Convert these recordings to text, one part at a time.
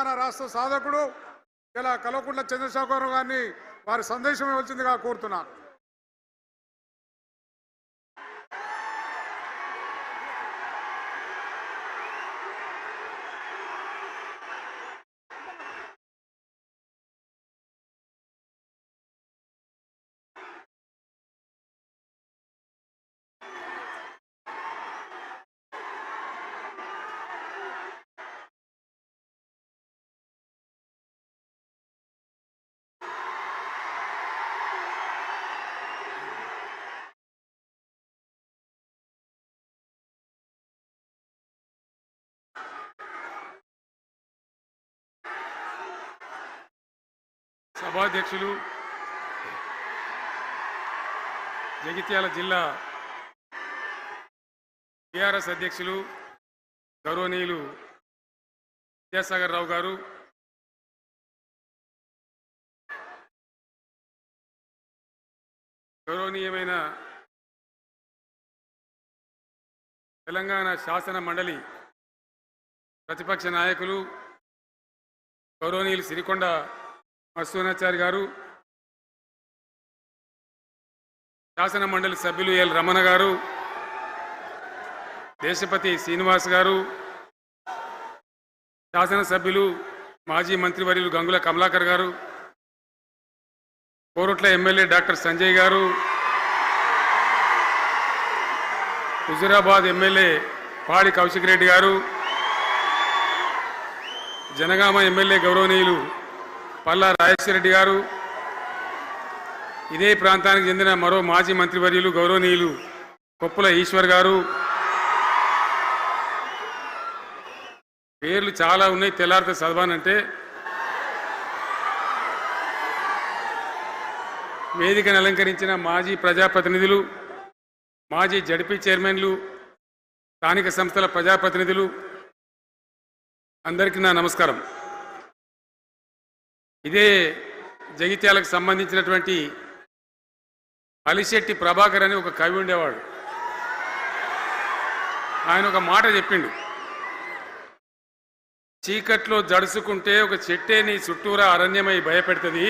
తెలంగాణ రాష్ట్ర సాధకుడు ఇలా కల్వకుంట్ల చంద్రశేఖరరావు గారిని వారి సందేశం ఇవ్వాల్సిందిగా కోరుతున్నాను. సభాధ్యక్షులు, జగిత్యాల జిల్లా టిఆర్ఎస్ అధ్యక్షులు గౌరవనీయులు విద్యాసాగర్ రావు గారు, గౌరవనీయమైన తెలంగాణ శాసన మండలి ప్రతిపక్ష నాయకులు గౌరవనీయులు సిరికొండ మత్స్యనాచారి గారు, శాసన మండలి సభ్యులు ఎల్ రమణ గారు, దేశపతి శ్రీనివాస్ గారు, శాసనసభ్యులు మాజీ మంత్రివర్యులు గంగుల కమలాకర్ గారు, కోరుట్ల ఎమ్మెల్యే డాక్టర్ సంజయ్ గారు, హుజురాబాద్ ఎమ్మెల్యే పాడి కౌశిక్ రెడ్డి గారు, జనగామ ఎమ్మెల్యే గౌరవనీయులు పల్లా రాజేశ్వరరెడ్డి గారు, ఇదే ప్రాంతానికి చెందిన మరో మాజీ మంత్రివర్యులు గౌరవనీయులు కొప్పుల ఈశ్వర్ గారు, పేర్లు చాలా ఉన్నాయి, తెల్లారితో చదవానంటే. వేదికను అలంకరించిన మాజీ ప్రజాప్రతినిధులు, మాజీ జడ్పీ చైర్మన్లు, స్థానిక సంస్థల ప్రజాప్రతినిధులు, అందరికీ నా నమస్కారం. ఇదే జగిత్యాలకు సంబంధించినటువంటి అలిశెట్టి ప్రభాకర్ అని ఒక కవి ఉండేవాడు. ఆయన ఒక మాట చెప్పిండు, చీకట్లో జడుసుకుంటే ఒక చెట్టే నీ చుట్టూరా అరణ్యమై భయపెడుతుంది,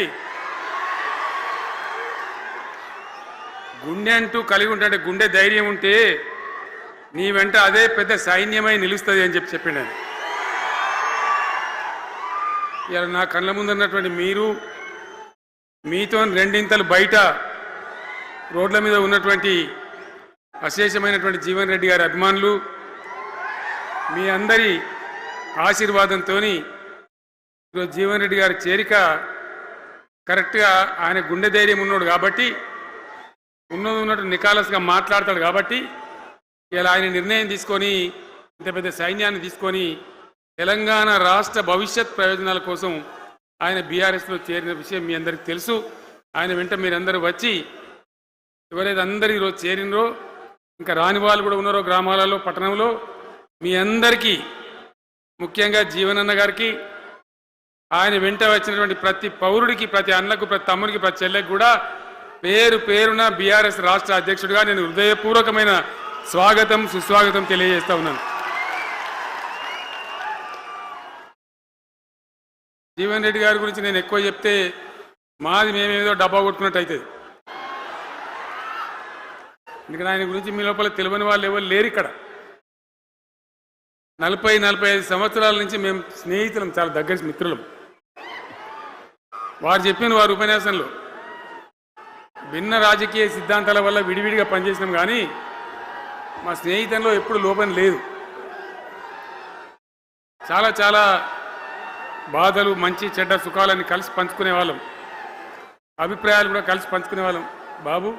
గుండె అంటూ కలిగి ఉంటే, గుండె ధైర్యం ఉంటే నీ వెంట అదే పెద్ద సైన్యమై నిలుస్తుంది అని చెప్పిండు ఆయన. ఇలా నా కళ్ళ ముందున్నటువంటి మీరు, మీతో రెండింతలు బయట రోడ్ల మీద ఉన్నటువంటి అశేషమైనటువంటి జీవన్ రెడ్డి గారి అభిమానులు, మీ అందరి ఆశీర్వాదంతో ఈరోజు జీవన్ రెడ్డి గారి చేరిక కరెక్ట్గా, ఆయన గుండె ధైర్యం ఉన్నాడు కాబట్టి, ఉన్నట్టు నికాలస్గా మాట్లాడతాడు కాబట్టి, ఇలా ఆయన నిర్ణయం తీసుకొని ఇంత పెద్ద సైన్యాన్ని తీసుకొని తెలంగాణ రాష్ట్ర భవిష్యత్ ప్రయోజనాల కోసం ఆయన బీఆర్ఎస్లో చేరిన విషయం మీ అందరికీ తెలుసు. ఆయన వెంట మీరందరూ వచ్చి, ఎవరైతే అందరూ ఈరోజు చేరినరో, ఇంకా రాని వాళ్ళు కూడా ఉన్నారో గ్రామాలలో, పట్టణంలో, మీ అందరికీ, ముఖ్యంగా జీవనన్న గారికి, ఆయన వెంట వచ్చినటువంటి ప్రతి పౌరుడికి, ప్రతి అన్నకు, ప్రతి తమ్ముడికి, ప్రతి చెల్లెకి కూడా పేరు పేరున బీఆర్ఎస్ రాష్ట్ర అధ్యక్షుడిగా నేను హృదయపూర్వకమైన స్వాగతం, సుస్వాగతం తెలియజేస్తా ఉన్నాను. జీవన్ రెడ్డి గారి గురించి నేను ఎక్కువ చెప్తే మాది మేమేదో డబ్బా కొట్టుకున్నట్టు అవుతుంది. ఎందుకంటే ఆయన గురించి మీ లోపల తెలియని వాళ్ళు ఎవరు లేరు ఇక్కడ. 40-45 సంవత్సరాల నుంచి మేము స్నేహితులం, చాలా దగ్గర మిత్రులం. వారు చెప్పిన వారి ఉపన్యాసంలో భిన్న రాజకీయ సిద్ధాంతాల వల్ల విడివిడిగా పనిచేసినాం, కానీ మా స్నేహితంలో ఎప్పుడు లోపం లేదు. చాలా చాలా బాధలు, మంచి చెడ్డ సుఖాలని కలిసి పంచుకునే వాళ్ళం, అభిప్రాయాలు కూడా కలిసి పంచుకునే వాళ్ళం. బాబు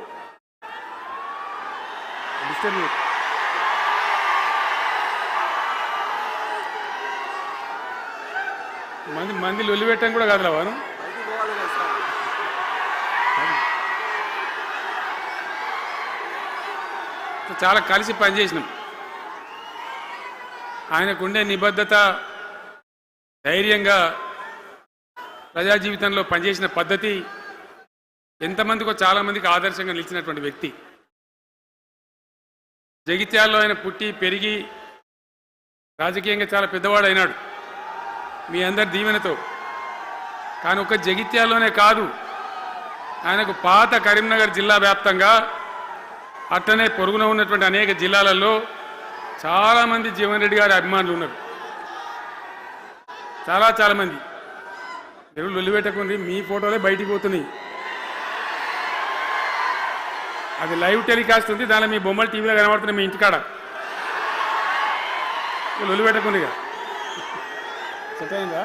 మంది లొల్లి పెట్టడం కూడా కాదురా వాను. చాలా కలిసి పనిచేసినాం. ఆయనకుండే నిబద్ధత, ధైర్యంగా ప్రజా జీవితంలో పనిచేసిన పద్ధతి ఎంతమందికో చాలామందికి ఆదర్శంగా నిలిచినటువంటి వ్యక్తి. జగిత్యాలలో ఆయన పుట్టి పెరిగి రాజకీయంగా చాలా పెద్దవాడు అయినాడు. మీ అందరి దీవెనతో. కానీ ఒక జగిత్యాల్లోనే కాదు, ఆయనకు పాత కరీంనగర్ జిల్లా వ్యాప్తంగా అట్టనే పొరుగున ఉన్నటువంటి అనేక జిల్లాలలో చాలామంది జీవన్ రెడ్డి గారి అభిమానులు ఉన్నారు. చాలామంది. ఎవరు లొల్లి పెట్టకుండా మీ ఫోటోలే బయటికి పోతున్నాయి. అది లైవ్ టెలికాస్ట్ ఉంది, దానిలో మీ బొమ్మలు టీవీలో కనబడుతున్నాయి మీ ఇంటికాడ. లొల్లి పెట్టకుండా ఇక సెట్ అయిందా?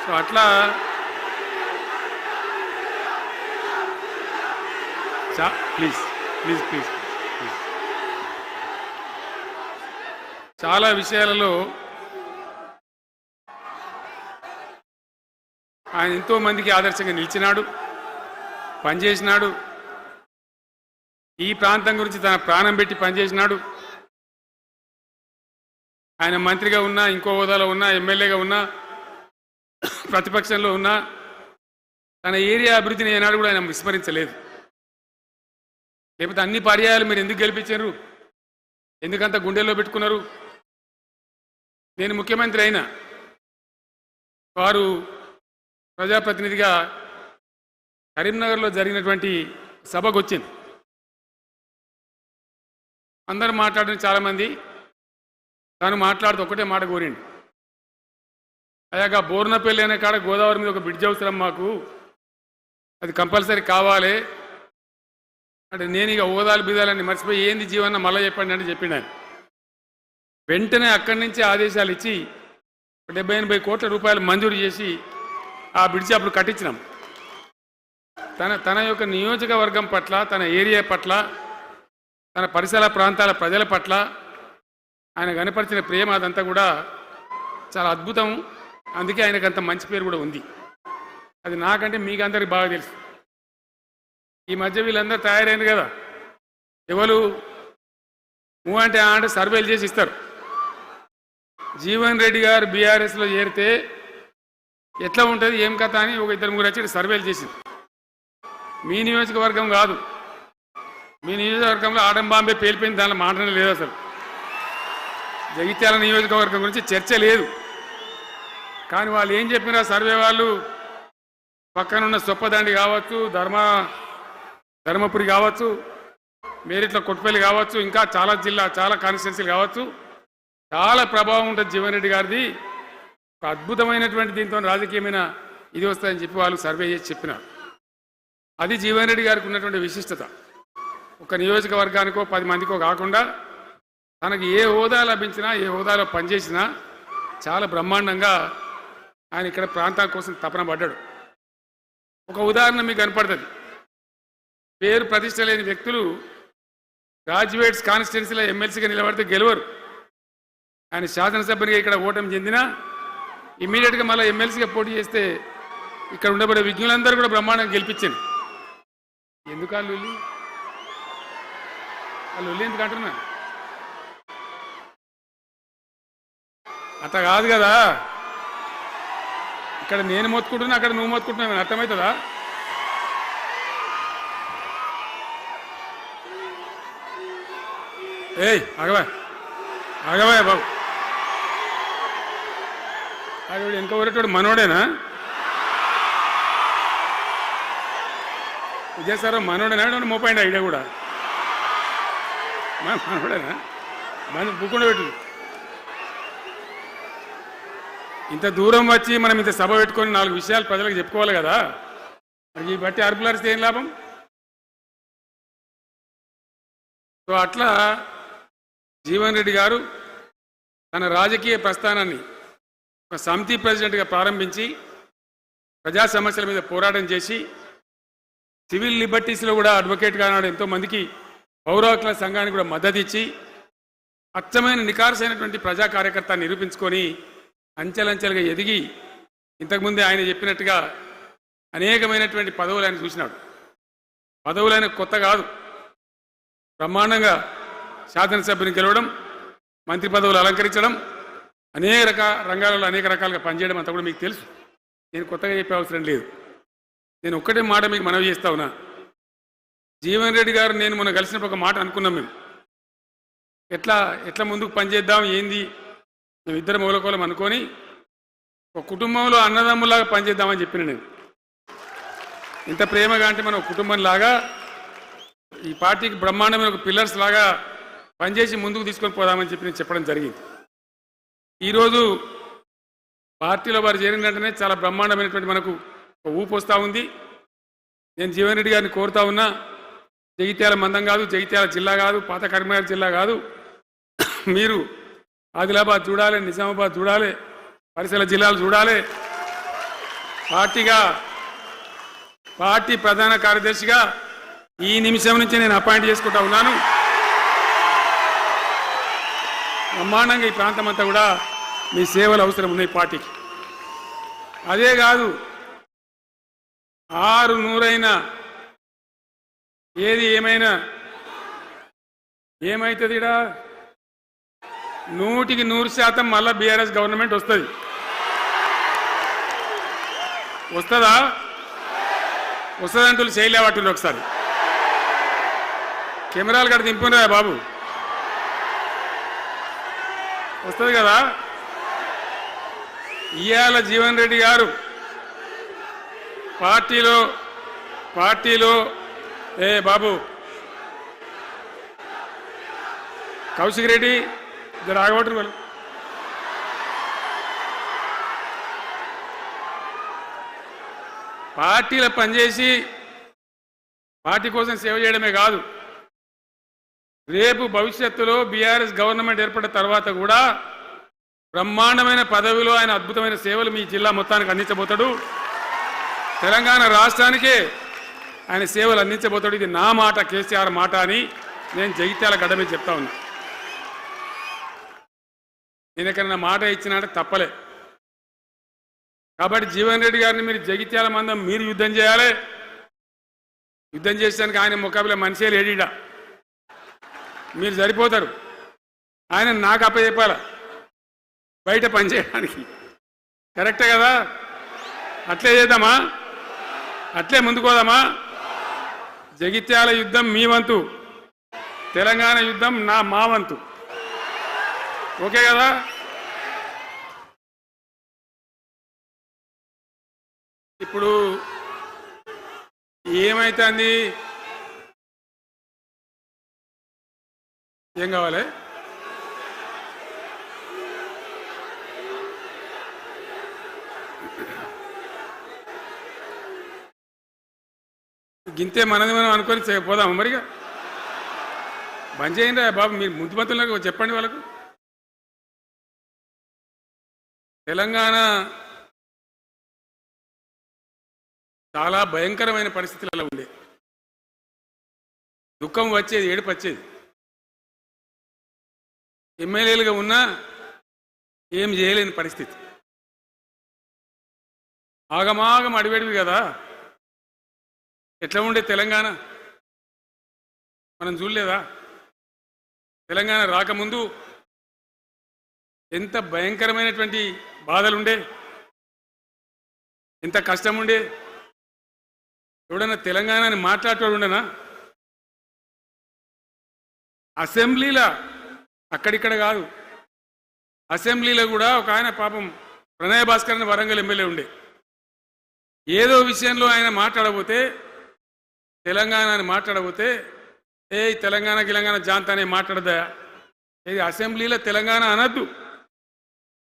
సో అట్లా ప్లీజ్ ప్లీజ్ ప్లీజ్ ప్లీజ్. చాలా విషయాలలో ఆయన ఎంతో మందికి ఆదర్శంగా నిలిచినాడు, పనిచేసినాడు. ఈ ప్రాంతం గురించి తన ప్రాణం పెట్టి పనిచేసినాడు. ఆయన మంత్రిగా ఉన్నా, ఇంకో హోదాలో ఉన్నా, ఎమ్మెల్యేగా ఉన్నా, ప్రతిపక్షంలో ఉన్నా తన ఏరియా అభివృద్ధిని ఏనాడు కూడా ఆయన విస్మరించలేదు. లేకపోతే అన్ని పర్యాయాలు మీరు ఎందుకు గెలిపించారు, ఎందుకంత గుండెల్లో పెట్టుకున్నారు? నేను ముఖ్యమంత్రి అయినా వారు ప్రజాప్రతినిధిగా కరీంనగర్లో జరిగినటువంటి సభకు వచ్చింది. అందరూ మాట్లాడిన చాలామంది, తాను మాట్లాడుతూ ఒకటే మాట కోరిండు. అయ్యాక బోర్నపల్లి అనే కాడ గోదావరి మీద ఒక బ్రిడ్జ్ అవసరం మాకు, అది కంపల్సరీ కావాలి అంటే నేను ఇక ఓదాలు బిదాలని మర్చిపోయి ఏంది జీవన్న మళ్ళీ చెప్పండి అంటే చెప్పిండు ఆయన. వెంటనే అక్కడి నుంచి ఆదేశాలు ఇచ్చి 70-80 కోట్ల రూపాయలు మంజూరు చేసి ఆ బ్రిడ్జి అప్పుడు కట్టించినాం. తన యొక్క నియోజకవర్గం పట్ల, తన ఏరియా పట్ల, తన పరిసర ప్రాంతాల ప్రజల పట్ల ఆయన కనపరిచిన ప్రేమ అదంతా కూడా చాలా అద్భుతం. అందుకే ఆయనకు అంత మంచి పేరు కూడా ఉంది. అది నాకంటే మీకు అందరికి బాగా తెలుసు. ఈ మధ్య వీళ్ళందరూ తయారైంది కదా, ఎవరు అంటే సర్వేలు చేసి ఇస్తారు. జీవన్ రెడ్డి గారు బీఆర్ఎస్లో చేరితే ఎట్లా ఉంటుంది ఏం కథ అని ఒక 2-3 వచ్చి సర్వేలు చేసింది. మీ నియోజకవర్గం కాదు, మీ నియోజకవర్గంలో ఆడం బాంబే పేలిపోయింది, దానిలో మాటనే లేదు. అసలు జగిత్యాల నియోజకవర్గం గురించి చర్చ లేదు. కానీ వాళ్ళు ఏం చెప్పినా సర్వే వాళ్ళు పక్కనున్న సొప్పదండి కావచ్చు, ధర్మపురి కావచ్చు, మేరిట్ల కొట్టుపల్లి కావచ్చు, ఇంకా చాలా కాన్స్టిట్యున్సీలు కావచ్చు, చాలా ప్రభావం ఉంటుంది జీవన్ రెడ్డి గారిది. ఒక అద్భుతమైనటువంటి దీంతో రాజకీయమైన ఇది వస్తుందని చెప్పి వాళ్ళు సర్వే చేసి చెప్పినారు. అది జీవన్ రెడ్డి గారికి ఉన్నటువంటి విశిష్టత. ఒక నియోజకవర్గానికో 10 మందికో కాకుండా తనకు ఏ హోదా లభించినా, ఏ హోదాలో పనిచేసినా చాలా బ్రహ్మాండంగా ఆయన ఇక్కడ ప్రాంతం కోసం తపన పడ్డాడు. ఒక ఉదాహరణ మీకు కనపడుతుంది. పేరు ప్రతిష్ట లేని వ్యక్తులు గ్రాడ్యుయేట్స్ కాన్స్టిట్యున్సీలో ఎమ్మెల్సీగా నిలబడితే గెలవరు. ఆయన శాసనసభ్యునిగా ఇక్కడ ఓటమి చెందినా ఇమ్మీడియట్గా మళ్ళీ ఎమ్మెల్సీగా పోటీ చేస్తే ఇక్కడ ఉండబడే విజ్ఞులందరూ కూడా బ్రహ్మాండంగా గెలిపించింది. ఎందుకు వాళ్ళు ఎందుకు అంటున్నా? అట్లా కాదు కదా, ఇక్కడ నేను మొత్తుకుంటున్నా, అక్కడ నువ్వు మొత్తుకుంటున్నావు, అర్థమవుతుందా? ఆగవా బాబు, ఆవిడ ఇంకా ఊరేటోడు మనోడేనా? విజయసారావు మనోడేనా? మోపాయిండి ఐడియా కూడా మనోడేనా? బుక్కుండా పెట్టు. ఇంత దూరం వచ్చి మనం ఇంత సభ పెట్టుకొని 4 విషయాలు ప్రజలకు చెప్పుకోవాలి కదా. ఈ బట్టి అరుపులరిస్తే ఏం లాభం? సో అట్లా జీవన్ రెడ్డి గారు తన రాజకీయ ప్రస్థానాన్ని ఒక సమితి ప్రెసిడెంట్గా ప్రారంభించి ప్రజా సమస్యల మీద పోరాటం చేసి సివిల్ లిబర్టీస్లో కూడా అడ్వకేట్గా నాడు ఎంతోమందికి పౌర హక్కుల సంఘానికి కూడా మద్దతు ఇచ్చి అచ్చమైన నికార్సైనటువంటి ప్రజా కార్యకర్త నిరూపించుకొని అంచెలంచెలుగా ఎదిగి ఇంతకుముందే ఆయన చెప్పినట్టుగా అనేకమైనటువంటి పదవులు ఆయన చూసినాడు. పదవులు ఆయన కొత్త కాదు. బ్రహ్మాండంగా శాసనసభ్యుని గెలవడం, మంత్రి పదవులు అలంకరించడం, అనేక రంగాలలో అనేక రకాలుగా పనిచేయడం అంతా కూడా మీకు తెలుసు. నేను కొత్తగా చెప్పే అవసరం లేదు. నేను ఒక్కటే మాట మీకు మనవి చేస్తా ఉన్నా. జీవన్ రెడ్డి గారు నేను మొన్న కలిసినప్పుడు ఒక మాట అనుకున్నాం మేము. ఎట్లా ముందుకు పనిచేద్దాం ఏంది మేము ఇద్దరు మూలకోలం అనుకొని ఒక కుటుంబంలో అన్నదమ్ములాగా పనిచేద్దామని చెప్పిన నేను. ఇంత ప్రేమగా అంటే మనం కుటుంబంలాగా ఈ పార్టీకి బ్రహ్మాండమైన ఒక పిల్లర్స్ లాగా పనిచేసి ముందుకు తీసుకొని పోదామని చెప్పి నేను చెప్పడం జరిగింది. ఈరోజు పార్టీలో వారు చేరిన వెంటనే చాలా బ్రహ్మాండమైనటువంటి మనకు ఒక ఊపు వస్తూ ఉంది. నేను జీవన్ రెడ్డి గారిని కోరుతా ఉన్నా, జగిత్యాల మందం కాదు, జగిత్యాల జిల్లా కాదు, పాత కరీంనగర్ జిల్లా కాదు, మీరు ఆదిలాబాద్ చూడాలి, నిజామాబాద్ చూడాలి, పరిసర జిల్లాలు చూడాలి. పార్టీ ప్రధాన కార్యదర్శిగా ఈ నిమిషం నుంచి నేను అపాయింట్ చేసుకుంటా ఉన్నాను. బ్రహ్మాండంగా ఈ ప్రాంతం అంతా కూడా మీ సేవలు అవసరం ఉన్నాయి పార్టీకి. అదే కాదు, 600 ఏది ఏమైనా ఏమవుతుంది, 100% మళ్ళా బీఆర్ఎస్ గవర్నమెంట్ వస్తుంది. వస్తుందా? వస్తుందంటూ చేయలేవట్టు ఒకసారి కెమెరాలు కడ దింపురా బాబు. వస్తుంది కదా. ఇవాళ జీవన్ రెడ్డి గారు పార్టీలో బాబు కౌశిక్ రెడ్డి ఇద్దరు ఆగబట్టు వాళ్ళు. పార్టీలో పనిచేసి పార్టీ కోసం సేవ చేయడమే కాదు, రేపు భవిష్యత్తులో బీఆర్ఎస్ గవర్నమెంట్ ఏర్పడిన తర్వాత కూడా బ్రహ్మాండమైన పదవిలో ఆయన అద్భుతమైన సేవలు మీ జిల్లా మొత్తానికి అందించబోతాడు. తెలంగాణ రాష్ట్రానికే ఆయన సేవలు అందించబోతాడు. ఇది నా మాట, కేసీఆర్ మాట అని నేను జగిత్యాల గడ్డ మీద చెప్తా ఉన్నా. నేను ఎక్కడన్నా మాట ఇచ్చినాడే తప్పలే. కాబట్టి జీవన్ రెడ్డి గారిని మీరు జగిత్యాల మందం మీరు యుద్ధం చేయాలి. యుద్ధం చేసేదానికి ఆయన ముఖాబిలా మనిషే లేడీడా, మీరు సరిపోతారు. ఆయన నాకు అప్పచెప్పాల బయట పనిచేయడానికి. కరెక్టే కదా? అట్లే చేద్దామా? అట్లే ముందుకోదామా? జగిత్యాల యుద్ధం మీ వంతు, తెలంగాణ యుద్ధం మా వంతు. ఓకే కదా? ఇప్పుడు ఏమైతుంది? ఏం కావాలి? గింతే మనది మనం అనుకొని పోదాము మరిగా. బంద్ చేయండి బాబు, మీరు ముద్దుమంతులకు చెప్పండి వాళ్ళకు. తెలంగాణ చాలా భయంకరమైన పరిస్థితులలో ఉండే, దుఃఖం వచ్చేది, ఏడుపు వచ్చేది. ఎమ్మెల్యేలుగా ఉన్నా ఏం చేయలేని పరిస్థితి. ఆగమాగం అడివేడివి కదా. ఎట్లా ఉండే తెలంగాణ మనం చూడలేదా? తెలంగాణ రాకముందు ఎంత భయంకరమైనటువంటి బాధలుండే, ఎంత కష్టం ఉండే. ఎవడన్నా తెలంగాణని మాట్లాడేవాడు ఉండనా? అసెంబ్లీలో, అక్కడిక్కడ కాదు, అసెంబ్లీలో కూడా ఒక ఆయన పాపం ప్రణయ్ భాస్కర్ అని వరంగల్ ఎమ్మెల్యే ఉండే, ఏదో విషయంలో ఆయన మాట్లాడబోతే, తెలంగాణని మాట్లాడబోతే, తెలంగాణ గిలంగాణ జాంతానే మాట్లాడదా, ఇది అసెంబ్లీలో తెలంగాణ అనద్దు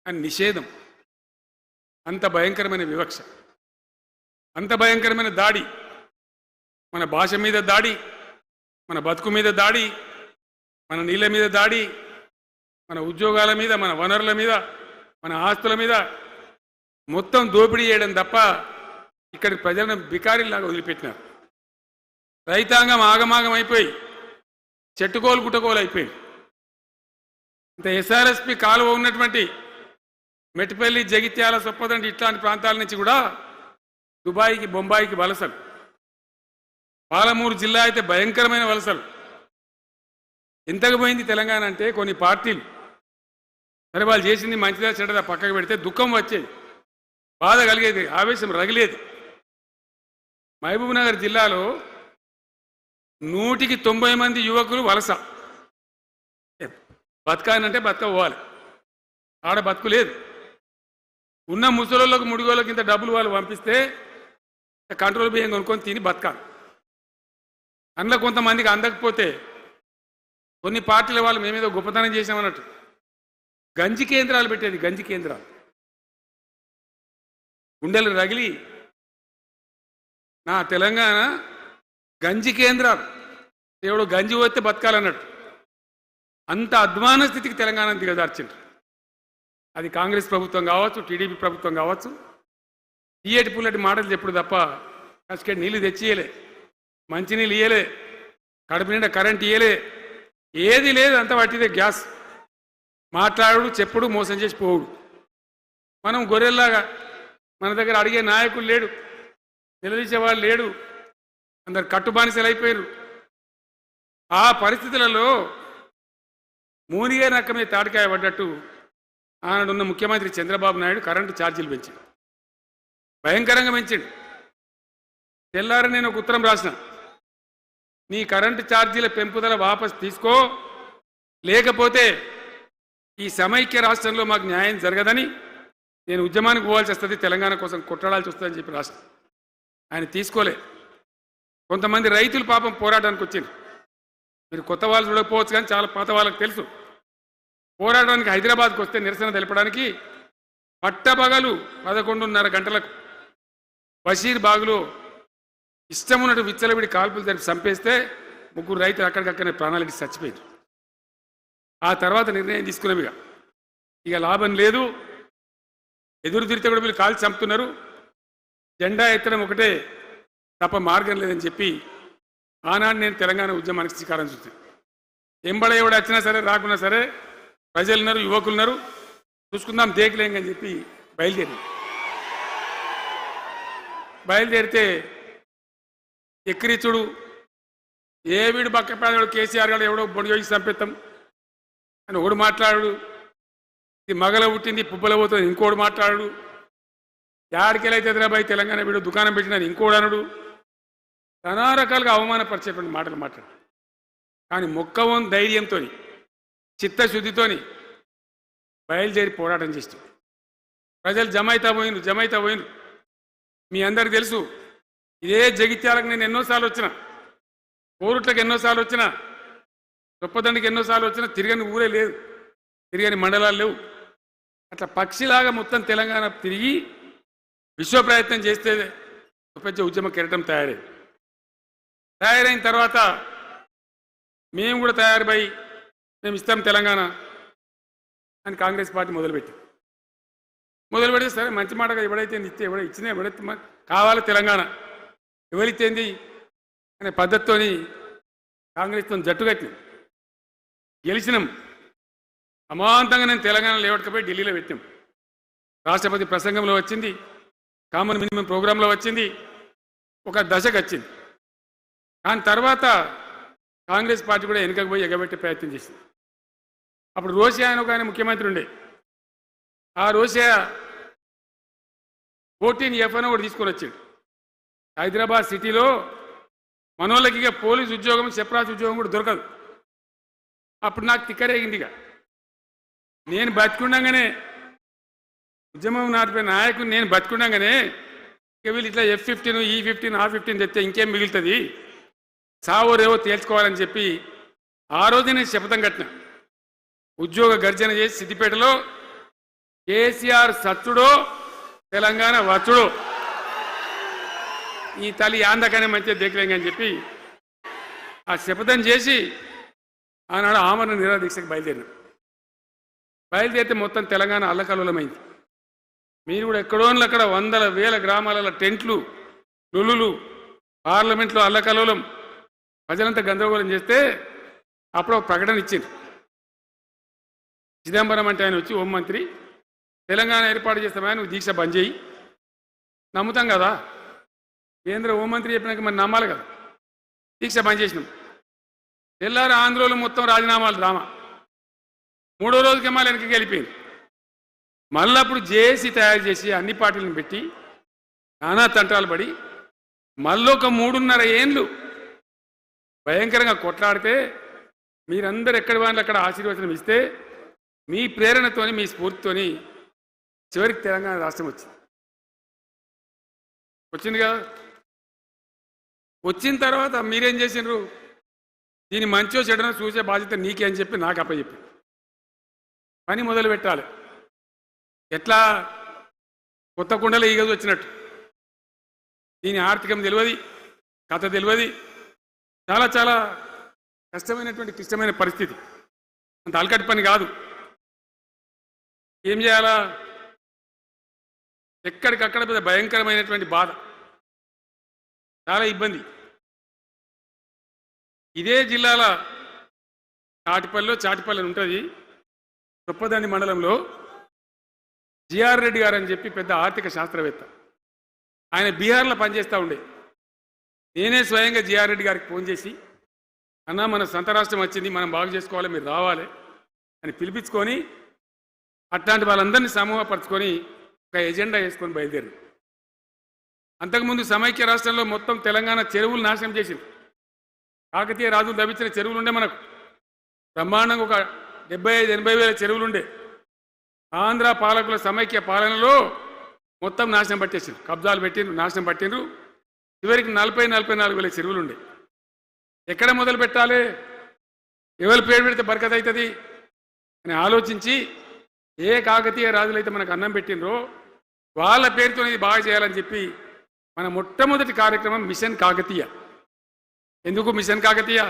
అని నిషేధం. అంత భయంకరమైన వివక్ష, అంత భయంకరమైన దాడి, మన భాష మీద దాడి, మన బతుకు మీద దాడి, మన నీళ్ళ మీద దాడి, మన ఉద్యోగాల మీద, మన వనరుల మీద, మన ఆస్తుల మీద మొత్తం దోపిడీ చేయడం తప్ప ఇక్కడి ప్రజలను బికారీలాగా వదిలిపెట్టినారు. రైతాంగం ఆగమాగం అయిపోయి చెట్టుకోలు గుట్టకోలు అయిపోయింది. ఇంత ఎస్ఆర్ఎస్పి కాలువ ఉన్నటువంటి మెట్టిపల్లి, జగిత్యాల, సొప్పదండి ఇట్లాంటి ప్రాంతాల నుంచి కూడా దుబాయ్కి, బొంబాయికి వలసలు. పాలమూరు జిల్లా అయితే భయంకరమైన వలసలు. ఎంతకు పోయింది తెలంగాణ అంటే, కొన్ని పార్టీలు సరే వాళ్ళు చేసింది మంచిదా చెడ్డదా పక్కకు పెడితే దుఃఖం వచ్చేది, బాధ కలిగేది, ఆవేశం రగిలేది. మహబూబ్ నగర్ జిల్లాలో 190 మంది యువకులు వలస. బతకానంటే బతకపోవాలి, ఆడ బతుకు లేదు. ఉన్న ముసలోళ్ళకు ముడిగోళ్ళకి ఇంత డబ్బులు వాళ్ళు పంపిస్తే కంట్రోల్ బియ్యం కొనుక్కొని తిని బతకాలి. అందులో కొంతమందికి అందకపోతే కొన్ని పార్టీల వాళ్ళు మేమేదో గొప్పతనం చేసామన్నట్టు గంజి కేంద్రాలు పెట్టేది. గంజి కేంద్రాలు గుండెలు రగిలి నా తెలంగాణ గంజి కేంద్రాలు, దేవుడు గంజి పోతే బతకాలన్నట్టు అంత అధ్వాన స్థితికి తెలంగాణ దిగజార్చిండ్రు. అది కాంగ్రెస్ ప్రభుత్వం కావచ్చు, టీడీపీ ప్రభుత్వం కావచ్చు. తీయటి పుల్లటి మాటలు చెప్పుడు తప్ప కసుకెట్ నీళ్ళు తెచ్చియలే, మంచినీళ్ళు ఇయ్యలే, కడుపు నిండా కరెంట్ ఇయ్యలే, ఏది లేదు. అంత పట్టిదే గ్యాస్. మాట్లాడు, చెప్పుడు, మోసం చేసి పోవుడు. మనం గొర్రెల్లాగా మన దగ్గర అడిగే నాయకులు లేడు, నిలదీసేవాళ్ళు లేడు, అందరు కట్టుబానిసలు అయిపోయారు. ఆ పరిస్థితులలో మూనిగా నక్కమే తాటికాయ పడ్డట్టు ఆనాడున్న ముఖ్యమంత్రి చంద్రబాబు నాయుడు కరెంటు ఛార్జీలు పెంచాడు, భయంకరంగా పెంచాడు. తెల్లారి నేను ఒక ఉత్తరం రాసిన, నీ కరెంటు ఛార్జీల పెంపుదల వాపసు తీసుకో, లేకపోతే ఈ సమైక్య రాష్ట్రంలో మాకు న్యాయం జరగదని నేను ఉద్యమానికి పోవాల్సి వస్తుంది, తెలంగాణ కోసం కొట్లాడాల్సి వస్తుందని చెప్పి రాష్ట్రం. ఆయన తీసుకోలే. కొంతమంది రైతులు పాపం పోరాటానికి వచ్చారు. మీరు కొత్త వాళ్ళు చూడకపోవచ్చు, కానీ చాలా పాత వాళ్ళకి తెలుసు. పోరాటానికి హైదరాబాద్కి వస్తే నిరసన తెలపడానికి పట్టపగలు 11:30 గంటలకు బషీర్ బాగులో ఇష్టం ఉన్నట్టు విచ్చలవిడి కాల్పులు జరిపి చంపేస్తే 3 రైతులు అక్కడికక్కడనే ప్రాణాలకి చచ్చిపోయారు. ఆ తర్వాత నిర్ణయం తీసుకున్నవిగా ఇక లాభం లేదు, ఎదురు తిరిగితే కూడా వీళ్ళు కాల్చి చంపుతున్నారు, జెండా ఎత్తడం ఒకటే తప్ప మార్గం లేదని చెప్పి ఆనాడు నేను తెలంగాణ ఉద్యమానికి శ్రీకారం చుట్టాను. ఎంబడ ఎవడు వచ్చినా సరే రాకున్నా సరే ప్రజలున్నారు, యువకులున్నారు, చూసుకుందాం దేకలేం అని చెప్పి బయలుదేరితే ఎక్కిరిచుడు, ఏ వీడు పక్క పేదవాడు కేసీఆర్ గారు ఎవడో బొడి చేసి చంపేస్తాం అని ఒకడు మాట్లాడు, ఇది మగల పుట్టింది పుబ్బల పోతుంది ఇంకోడు మాట్లాడు, యాడికెళ్ళైతే హైదరాబాద్ తెలంగాణ వీడు దుకాణం పెట్టినని ఇంకోడు అనుడు, నానా రకాలుగా అవమానపరిచేటువంటి మాటలు మాట్లాడు. కానీ మొక్కవం ధైర్యంతో చిత్తశుద్ధితో బయలుదేరి పోరాటం చేస్తాం. ప్రజలు జమైతా పోయిను. మీ అందరికి తెలుసు, ఇదే జగిత్యాలకు నేను ఎన్నోసార్లు వచ్చిన, కోరుట్లకు ఎన్నోసార్లు వచ్చిన, చొప్పదండికి ఎన్నోసార్లు వచ్చినా తిరగని ఊరే లేదు, తిరగని మండలాలు లేవు. అట్లా పక్షిలాగా మొత్తం తెలంగాణ తిరిగి విశ్వ ప్రయత్నం చేస్తే పెద్ద ఉద్యమ కెరటం తయారైన తర్వాత మేము కూడా తయారుపై మేము ఇస్తాం తెలంగాణ అని కాంగ్రెస్ పార్టీ మొదలుపెడితే సరే మంచి మాటగా ఎవడైతే ఇస్తే ఇచ్చినా ఎవడైతే కావాలి తెలంగాణ ఎవరితేంది అనే పద్ధతితో కాంగ్రెస్తో జట్టు కట్టినాం, గెలిచినాం. అమాంతంగా నేను తెలంగాణ లేవట్టుకపోయి ఢిల్లీలో పెట్టాం. రాష్ట్రపతి ప్రసంగంలో వచ్చింది, కామన్ మినిమం ప్రోగ్రాంలో వచ్చింది, ఒక దశకు వచ్చింది. కానీ తర్వాత కాంగ్రెస్ పార్టీ కూడా వెనుకకు పోయి ఎగబెట్టే ప్రయత్నం చేసింది. అప్పుడు రోషియా అని ఒక ఆయన ముఖ్యమంత్రి ఉండే, ఆ రోషియా 14F అని ఒకటి తీసుకొని వచ్చాడు. హైదరాబాద్ సిటీలో మనోళ్ళకి ఇక పోలీసు ఉద్యోగం, సెప్రాస్ ఉద్యోగం కూడా దొరకదు. అప్పుడు నాకు తిక్కరేగిందిగా, నేను బతికుండగానే ఉద్యమం నాటిపోయిన నాయకుడు నేను బతికుండగానే ఇక వీళ్ళు ఇట్లా F-15 E-15 R-15 తెస్తే ఇంకేం మిగులుతుంది, సావో రేవో తేల్చుకోవాలని చెప్పి ఆ రోజు నేను శపథం కట్టిన. ఉద్యోగ గర్జన చేసి సిద్దిపేటలో కేసీఆర్ సచ్చుడో తెలంగాణ వచ్చుడో, ఈ తల్లి ఆందకనే మంచిగా దేకలేంగా అని చెప్పి ఆ శపథం చేసి ఆనాడు ఆమరణ నిరాదీక్షకు బయలుదేరితే మొత్తం తెలంగాణ అల్లకల్లోలమైంది. మీరు కూడా ఎక్కడోన్లు అక్కడ 100,000 గ్రామాలలో టెంట్లు, లులులు, పార్లమెంట్లో అల్లకల్లోలం, ప్రజలంతా గందరగోళం చేస్తే అప్పుడు ఒక ప్రకటన ఇచ్చింది. చిదంబరం అంటే ఆయన వచ్చి హోంమంత్రి, తెలంగాణ ఏర్పాటు చేస్తామని నువ్వు దీక్ష బంద్ చేయి. నమ్ముతాం కదా, కేంద్ర హోంమంత్రి చెప్పినాక మరి నమ్మాలి కదా. దీక్ష బంద్ చేసినాం. తెల్లారి ఆంధ్రలో మొత్తం రాజీనామాలు డ్రామా. 3వ రోజుకి మళ్ళీ వెనక్కి వెళ్ళిపోయింది. మళ్ళీ అప్పుడు జేఏసీ తయారు చేసి అన్ని పార్టీలను పెట్టి నానా తంటాలు పడి మళ్ళీ ఒక 3.5 ఏళ్ళు భయంకరంగా కొట్లాడితే మీరందరూ ఎక్కడి వాళ్ళు అక్కడ ఆశీర్వచనం ఇస్తే మీ ప్రేరణతోని మీ స్ఫూర్తితోని చివరికి తెలంగాణ రాష్ట్రం వచ్చింది కదా. వచ్చిన తర్వాత మీరేం చేసినారు? దీని మంచో చెడనో చూసే బాధ్యత నీకే అని చెప్పి నాకు అప్పచెప్పి పని మొదలు పెట్టాలి. ఎట్లా కొత్త కుండలో ఈగ వచ్చినట్టు. దీని ఆర్థికం తెలియదు, కథ తెలియదు, చాలా చాలా కష్టమైనటువంటి క్లిష్టమైన పరిస్థితి. అంత అలకటి పని కాదు. ఏం చేయాలా? ఎక్కడికక్కడ పెద్ద భయంకరమైనటువంటి బాధ, చాలా ఇబ్బంది. ఇదే జిల్లాల చాటిపల్లి ఉంటుంది, చొప్పదండి మండలంలో జిఆర్ రెడ్డి గారు అని చెప్పి పెద్ద ఆర్థిక శాస్త్రవేత్త. ఆయన బీహార్లో పనిచేస్తూ ఉండే. నేనే స్వయంగా జిఆర్ రెడ్డి గారికి ఫోన్ చేసి, అన్నా మన సొంత రాష్ట్రం వచ్చింది, మనం బాగు చేసుకోవాలి, మీరు రావాలి అని పిలిపించుకొని అట్లాంటి వాళ్ళందరినీ సమూహపరచుకొని ఒక ఎజెండా వేసుకొని బయలుదేరింది. అంతకుముందు సమైక్య రాష్ట్రంలో మొత్తం తెలంగాణ చెరువులు నాశనం చేసింది. కాకతీయ రాజులు తవ్వించిన చెరువులు ఉండే మనకు బ్రహ్మాండంగా ఒక 75-80 వేల చెరువులు ఉండే. ఆంధ్ర పాలకుల సమైక్య పాలనలో మొత్తం నాశనం పట్టేసిండ్రు, కబ్జాలు పెట్టిండ్రు, నాశనం పట్టిండ్రు. చివరికి 40-44 వేల చెరువులు ఉండే. ఎక్కడ మొదలు పెట్టాలి, ఎవరి పేరు పెడితే బరకత అవుతుంది అని ఆలోచించి ఏ కాకతీయ రాజులైతే మనకు అన్నం పెట్టినరో వాళ్ళ పేరుతో ఇది బాగా చేయాలని చెప్పి మన మొట్టమొదటి కార్యక్రమం మిషన్ కాకతీయ. ఎందుకు మిషన్ కాకతీయ?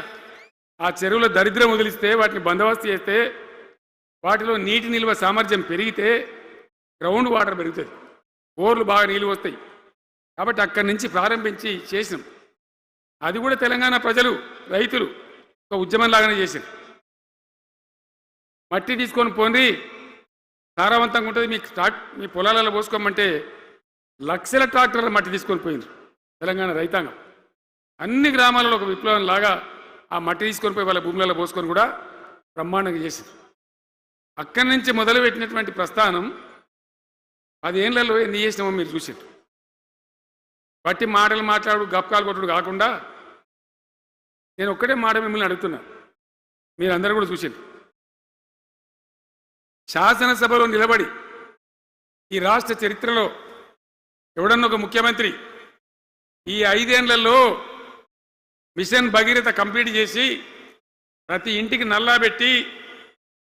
ఆ చెరువుల దరిద్రం వదిలిస్తే, వాటిని బందోబస్తు చేస్తే, వాటిలో నీటి నిల్వ సామర్థ్యం పెరిగితే గ్రౌండ్ వాటర్ పెరుగుతుంది, బోర్లు బాగా నీళ్ళు వస్తాయి. కాబట్టి అక్కడి నుంచి ప్రారంభించి చేసినాం. అది కూడా తెలంగాణ ప్రజలు, రైతులు ఒక ఉద్యమంలాగానే చేశారు. మట్టి తీసుకొని పోండి, సారవంతంగా ఉంటుంది, మీ పొలాలలో పోసుకోమంటే లక్షల ట్రాక్టర్ల మట్టి తీసుకొని పోయింది తెలంగాణ రైతాంగం. అన్ని గ్రామాలలో ఒక విప్లవం లాగా ఆ మట్టి తీసుకొని పోయి వాళ్ళ భూములలో పోసుకొని కూడా బ్రహ్మాండంగా చేసింది. అక్కడి నుంచి మొదలుపెట్టినటువంటి ప్రస్థానం 10 ఏళ్లలో ఎన్ని చేసినామో మీరు చూసారు. బట్టి మాటలు మాట్లాడు, గప్కాలు కొట్టుడు కాకుండా నేను ఒక్కటే మాట మిమ్మల్ని అడుగుతున్నా, మీరందరూ కూడా చూసారు. శాసనసభలో నిలబడి ఈ రాష్ట్ర చరిత్రలో ఎవడన్నా ఒక ముఖ్యమంత్రి ఈ 5 ఏళ్లలో మిషన్ భగీరథ కంప్లీట్ చేసి ప్రతి ఇంటికి నల్లా పెట్టి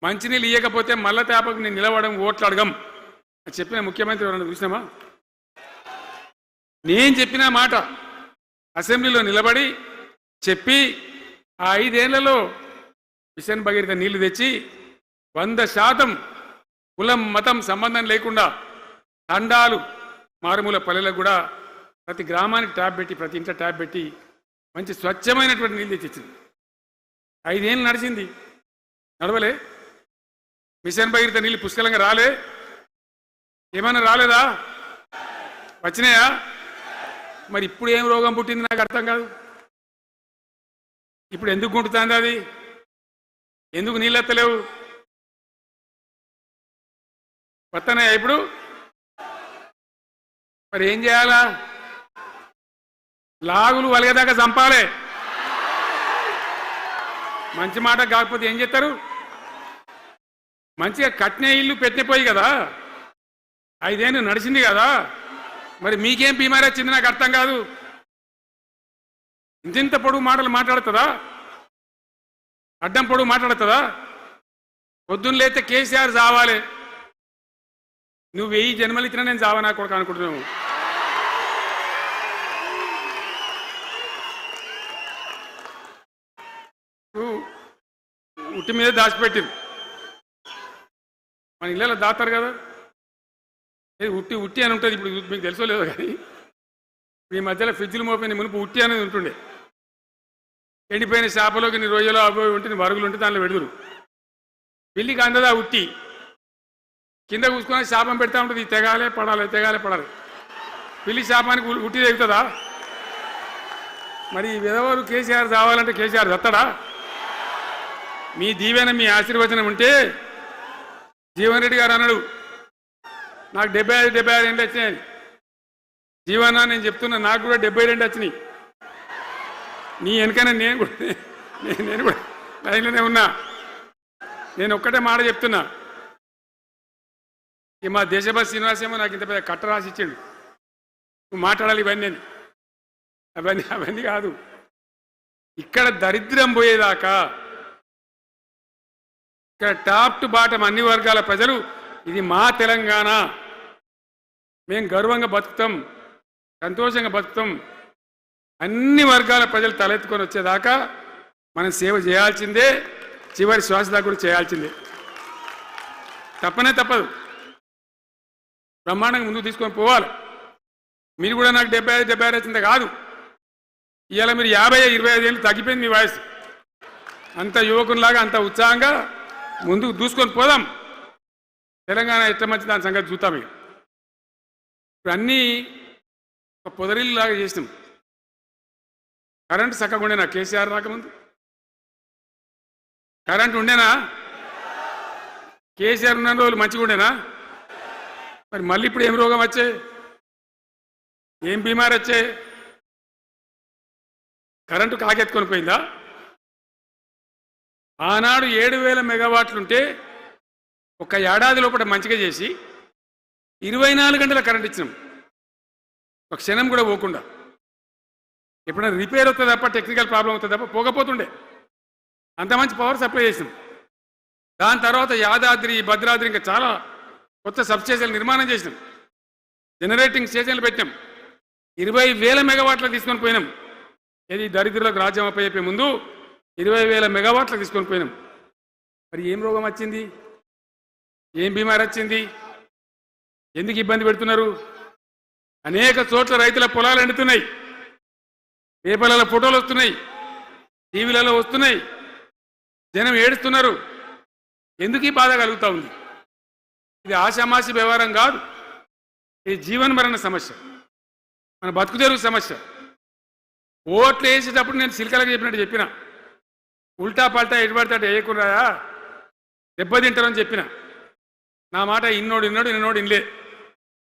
మంచినీళ్ళు ఇవ్వకపోతే మల్ల తేపకు నేను నిలవడం, ఓట్లు అడగం అని చెప్పిన ముఖ్యమంత్రి ఎవరన్నా చూసినామా? నేను చెప్పిన మాట అసెంబ్లీలో నిలబడి చెప్పి ఆ 5 ఏళ్లలో మిషన్ భగీరథ నీళ్లు తెచ్చి 100% కులం మతం సంబంధం లేకుండా తండాలు మారుమూల పల్లెలకు కూడా ప్రతి గ్రామానికి ట్యాప్ పెట్టి, ప్రతి ఇంట్లో ట్యాప్ పెట్టి మంచి స్వచ్ఛమైనటువంటి నీళ్ళు తెచ్చిచ్చింది. 5 ఏళ్ళు నడిచింది, నడవలే. మిషన్ భగీరథ నీళ్ళు పుష్కలంగా రాలే? ఏమన్నా రాలేదా? వచ్చినాయా? మరి ఇప్పుడు ఏం రోగం పుట్టింది నాకు అర్థం కాదు. ఇప్పుడు ఎందుకు గుంటుతుంది అది? ఎందుకు నీళ్ళు ఎత్తలేవు? వస్తున్నాయా ఇప్పుడు? మరి ఏం చేయాలా? లాగులు వలగదాకా చంపాలే. మంచి మాట కాకపోతే ఏం చేస్తారు? మంచిగా కట్నే ఇల్లు పెట్టిపోయి కదా, 5 ఏళ్ళు నడిచింది కదా, మరి మీకేం బీమారి వచ్చింది నాకు అర్థం కాదు. ఇంత పొడుగు మాటలు మాట్లాడుతుందా? అడ్డం పొడుగు మాట్లాడుతుందా? పొద్దున్న లేతే కేసీఆర్ చావాలి, నువ్వు 1000 జన్మలు ఇచ్చినా నేను చావనా కొడుకు అనుకుంటున్నావు. ఉట్టి మీద దాచిపెట్టింది. మన ఇళ్ళలో దాతారు కదా, ఉట్టి ఉట్టి అని ఉంటుంది. ఇప్పుడు మీకు తెలుసో లేదో కానీ ఈ మధ్యలో ఫ్రిడ్జ్లు మోపిన మునుపు ఉట్టి అనేది ఉంటుండే. ఎండిపోయిన చేపలోకి నీ రొయ్యలో అవి ఉంటే వరుగులు ఉంటే దానిలో పెడుదురు. పిల్లికి అందదా ఉట్టి, కింద కూసుకొని శాపం పెడతా ఉంటుంది, తెగాలే పడాలి, తెగాలే పడాలి. పిల్లి శాపానికి ఉట్టి తెగుతుందా? మరి విధవారు కేసీఆర్ చావాలంటే కేసీఆర్ చస్తాడా? మీ దీవెన, మీ ఆశీర్వచనం ఉంటే జీవన్ రెడ్డి గారు అన్నాడు, నాకు 75 ఏళ్ళు వచ్చినాయి. జీవన నేను చెప్తున్నా, నాకు కూడా 72 వచ్చినాయి. నీ వెనకనే నేను కూడా లైన్లోనే ఉన్నా. నేను ఒక్కటే మాట చెప్తున్నా, ఈ మా దేశభక్తి శ్రీనివాసేమో నాకు ఇంత పెద్ద కట్ట రాసి ఇచ్చిండు, నువ్వు మాట్లాడాలి ఇవన్నీ అవన్నీ అవన్నీ కాదు. ఇక్కడ దరిద్రం పోయేదాకా ఇక్కడ టాప్ టు బాటం అన్ని వర్గాల ప్రజలు ఇది మా తెలంగాణ, మేము గర్వంగా బతుకుతాం, సంతోషంగా బతుకుతాం, అన్ని వర్గాల ప్రజలు తలెత్తుకొని వచ్చేదాకా మనం సేవ చేయాల్సిందే, చివరి శ్వాస దాకా కూడా చేయాల్సిందే, తప్పనే తప్పదు. బ్రహ్మాండంగా ముందుకు తీసుకొని పోవాలి. మీరు కూడా నాకు 75 వచ్చింది కాదు, ఇవాళ మీరు 50-25 ఏళ్ళు తగ్గిపోయింది మీ వయసు. అంత యువకునిలాగా అంత ఉత్సాహంగా ముందుకు దూసుకొని పోదాం. తెలంగాణ ఎట్లా మంచి దాని సంగతి చూద్దాం. ఇక ఇప్పుడు అన్నీ ఒక పొదరిల్లాగా చేసినాం. కరెంటు చక్కగా ఉండేనా కేసీఆర్ రాకముందు? కరెంటు ఉండేనా? కేసీఆర్ ఉన్న రోజులు మంచిగా ఉండేనా? మరి మళ్ళీ ఇప్పుడు ఏం రోగం వచ్చే, ఏం బీమారు వచ్చే? కరెంటు కాకెత్తుకొని పోయిందా? ఆనాడు 7,000 మెగావాట్లుంటే ఒక ఏడాది లోపల మంచిగా చేసి 24 గంటల కరెంట్ ఇచ్చినాం, ఒక క్షణం కూడా పోకుండా. ఎప్పుడైనా రిపేర్ అవుతుంది తప్ప, టెక్నికల్ ప్రాబ్లం అవుతుంది తప్ప పోకపోతుండే. అంత మంచి పవర్ సప్లై చేసినాం. దాని తర్వాత యాదాద్రి, భద్రాద్రి ఇంకా చాలా కొత్త సబ్స్టేషన్లు నిర్మాణం చేసినాం, జనరేటింగ్ స్టేషన్లు పెట్టినాం, 20,000 మెగావాట్లకు తీసుకొని పోయినాం. ఇది దరిద్రులకు రాజ్యం అప్పయ్యే ముందు 20,000 మెగావాట్లకు తీసుకొని పోయినాం. మరి ఏం రోగం వచ్చింది, ఏం బీమారి వచ్చింది, ఎందుకు ఇబ్బంది పెడుతున్నారు? అనేక చోట్ల రైతుల పొలాలు ఎండుతున్నాయి, పేపర్లలో ఫోటోలు వస్తున్నాయి, టీవీలలో వస్తున్నాయి, జనం ఏడుస్తున్నారు. ఎందుకు ఈ బాధ కలుగుతూ ఉంది? ఇది ఆషామాషి వ్యవహారం కాదు, ఇది జీవనమరణ సమస్య, మన బతుకు తెరుగు సమస్య. ఓట్లు వేసేటప్పుడు నేను సిల్కలకు చెప్పినట్టు చెప్పిన, ఉల్టా పల్టా ఎటుపడితే అటు వేయకున్నాయా, దెబ్బతింటారని చెప్పిన. నా మాట ఇన్నోడు ఇనలే.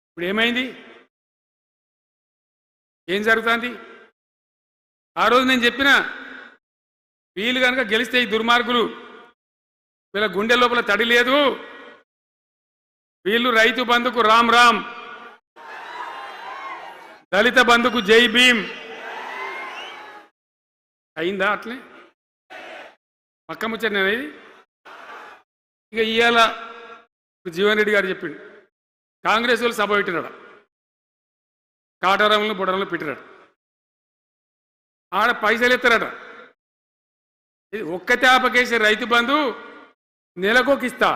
ఇప్పుడు ఏమైంది, ఏం జరుగుతుంది? ఆ రోజు నేను చెప్పిన, వీళ్ళు కనుక గెలిస్తే ఈ దుర్మార్గులు, వీళ్ళ గుండె లోపల తడి లేదు, వీళ్ళు రైతు బంధుకు రామ్ రామ్, దళిత బంధుకు జై భీమ్. అయిందా? అట్లే పక్క ముచ్చట అనేది. ఇక ఇవాళ జీవన్ రెడ్డి గారు చెప్పిండు, కాంగ్రెస్ వాళ్ళు సభ పెట్టినాడు, కాటారంలో బుడరంలో పెట్టినాడు, ఆడ పైసలు ఎత్తారట. ఇది ఒక్క తేపకేసే రైతు బంధు నెలకోకిస్తా,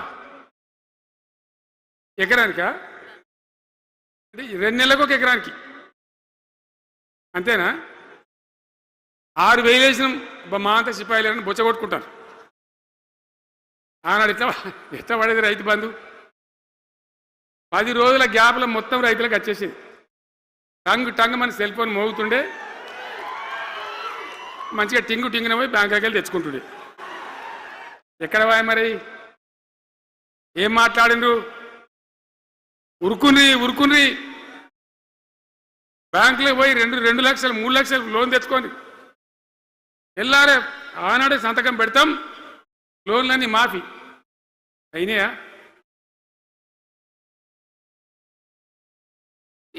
ఎకరానికా? 2 నెలలకు ఒక ఎకరానికి, అంతేనా? 6,000 వేసినాం, మా అంతా సిపాయిలని బొచ్చ కొట్టుకుంటారు. ఆనాడు ఎట్లా పడేది రైతు బంధు? 10 రోజుల గ్యాప్లో మొత్తం రైతులకు వచ్చేసింది. టంగ్ మన సెల్ ఫోన్ మోగుతుండే, మంచిగా టింగున పోయి బ్యాంకుకి వెళ్ళి తెచ్చుకుంటుండే. ఎక్కడ పోయి మరి? ఏం మాట్లాడిండ్రు? ఉరుకుని బ్యాంకులో పోయి 2 లక్షలు 3 లక్షలు లోన్ తెచ్చుకొని ఎల్లారే ఆనాడే సంతకం పెడతాం, లోన్లన్నీ మాఫీ అయినాయా?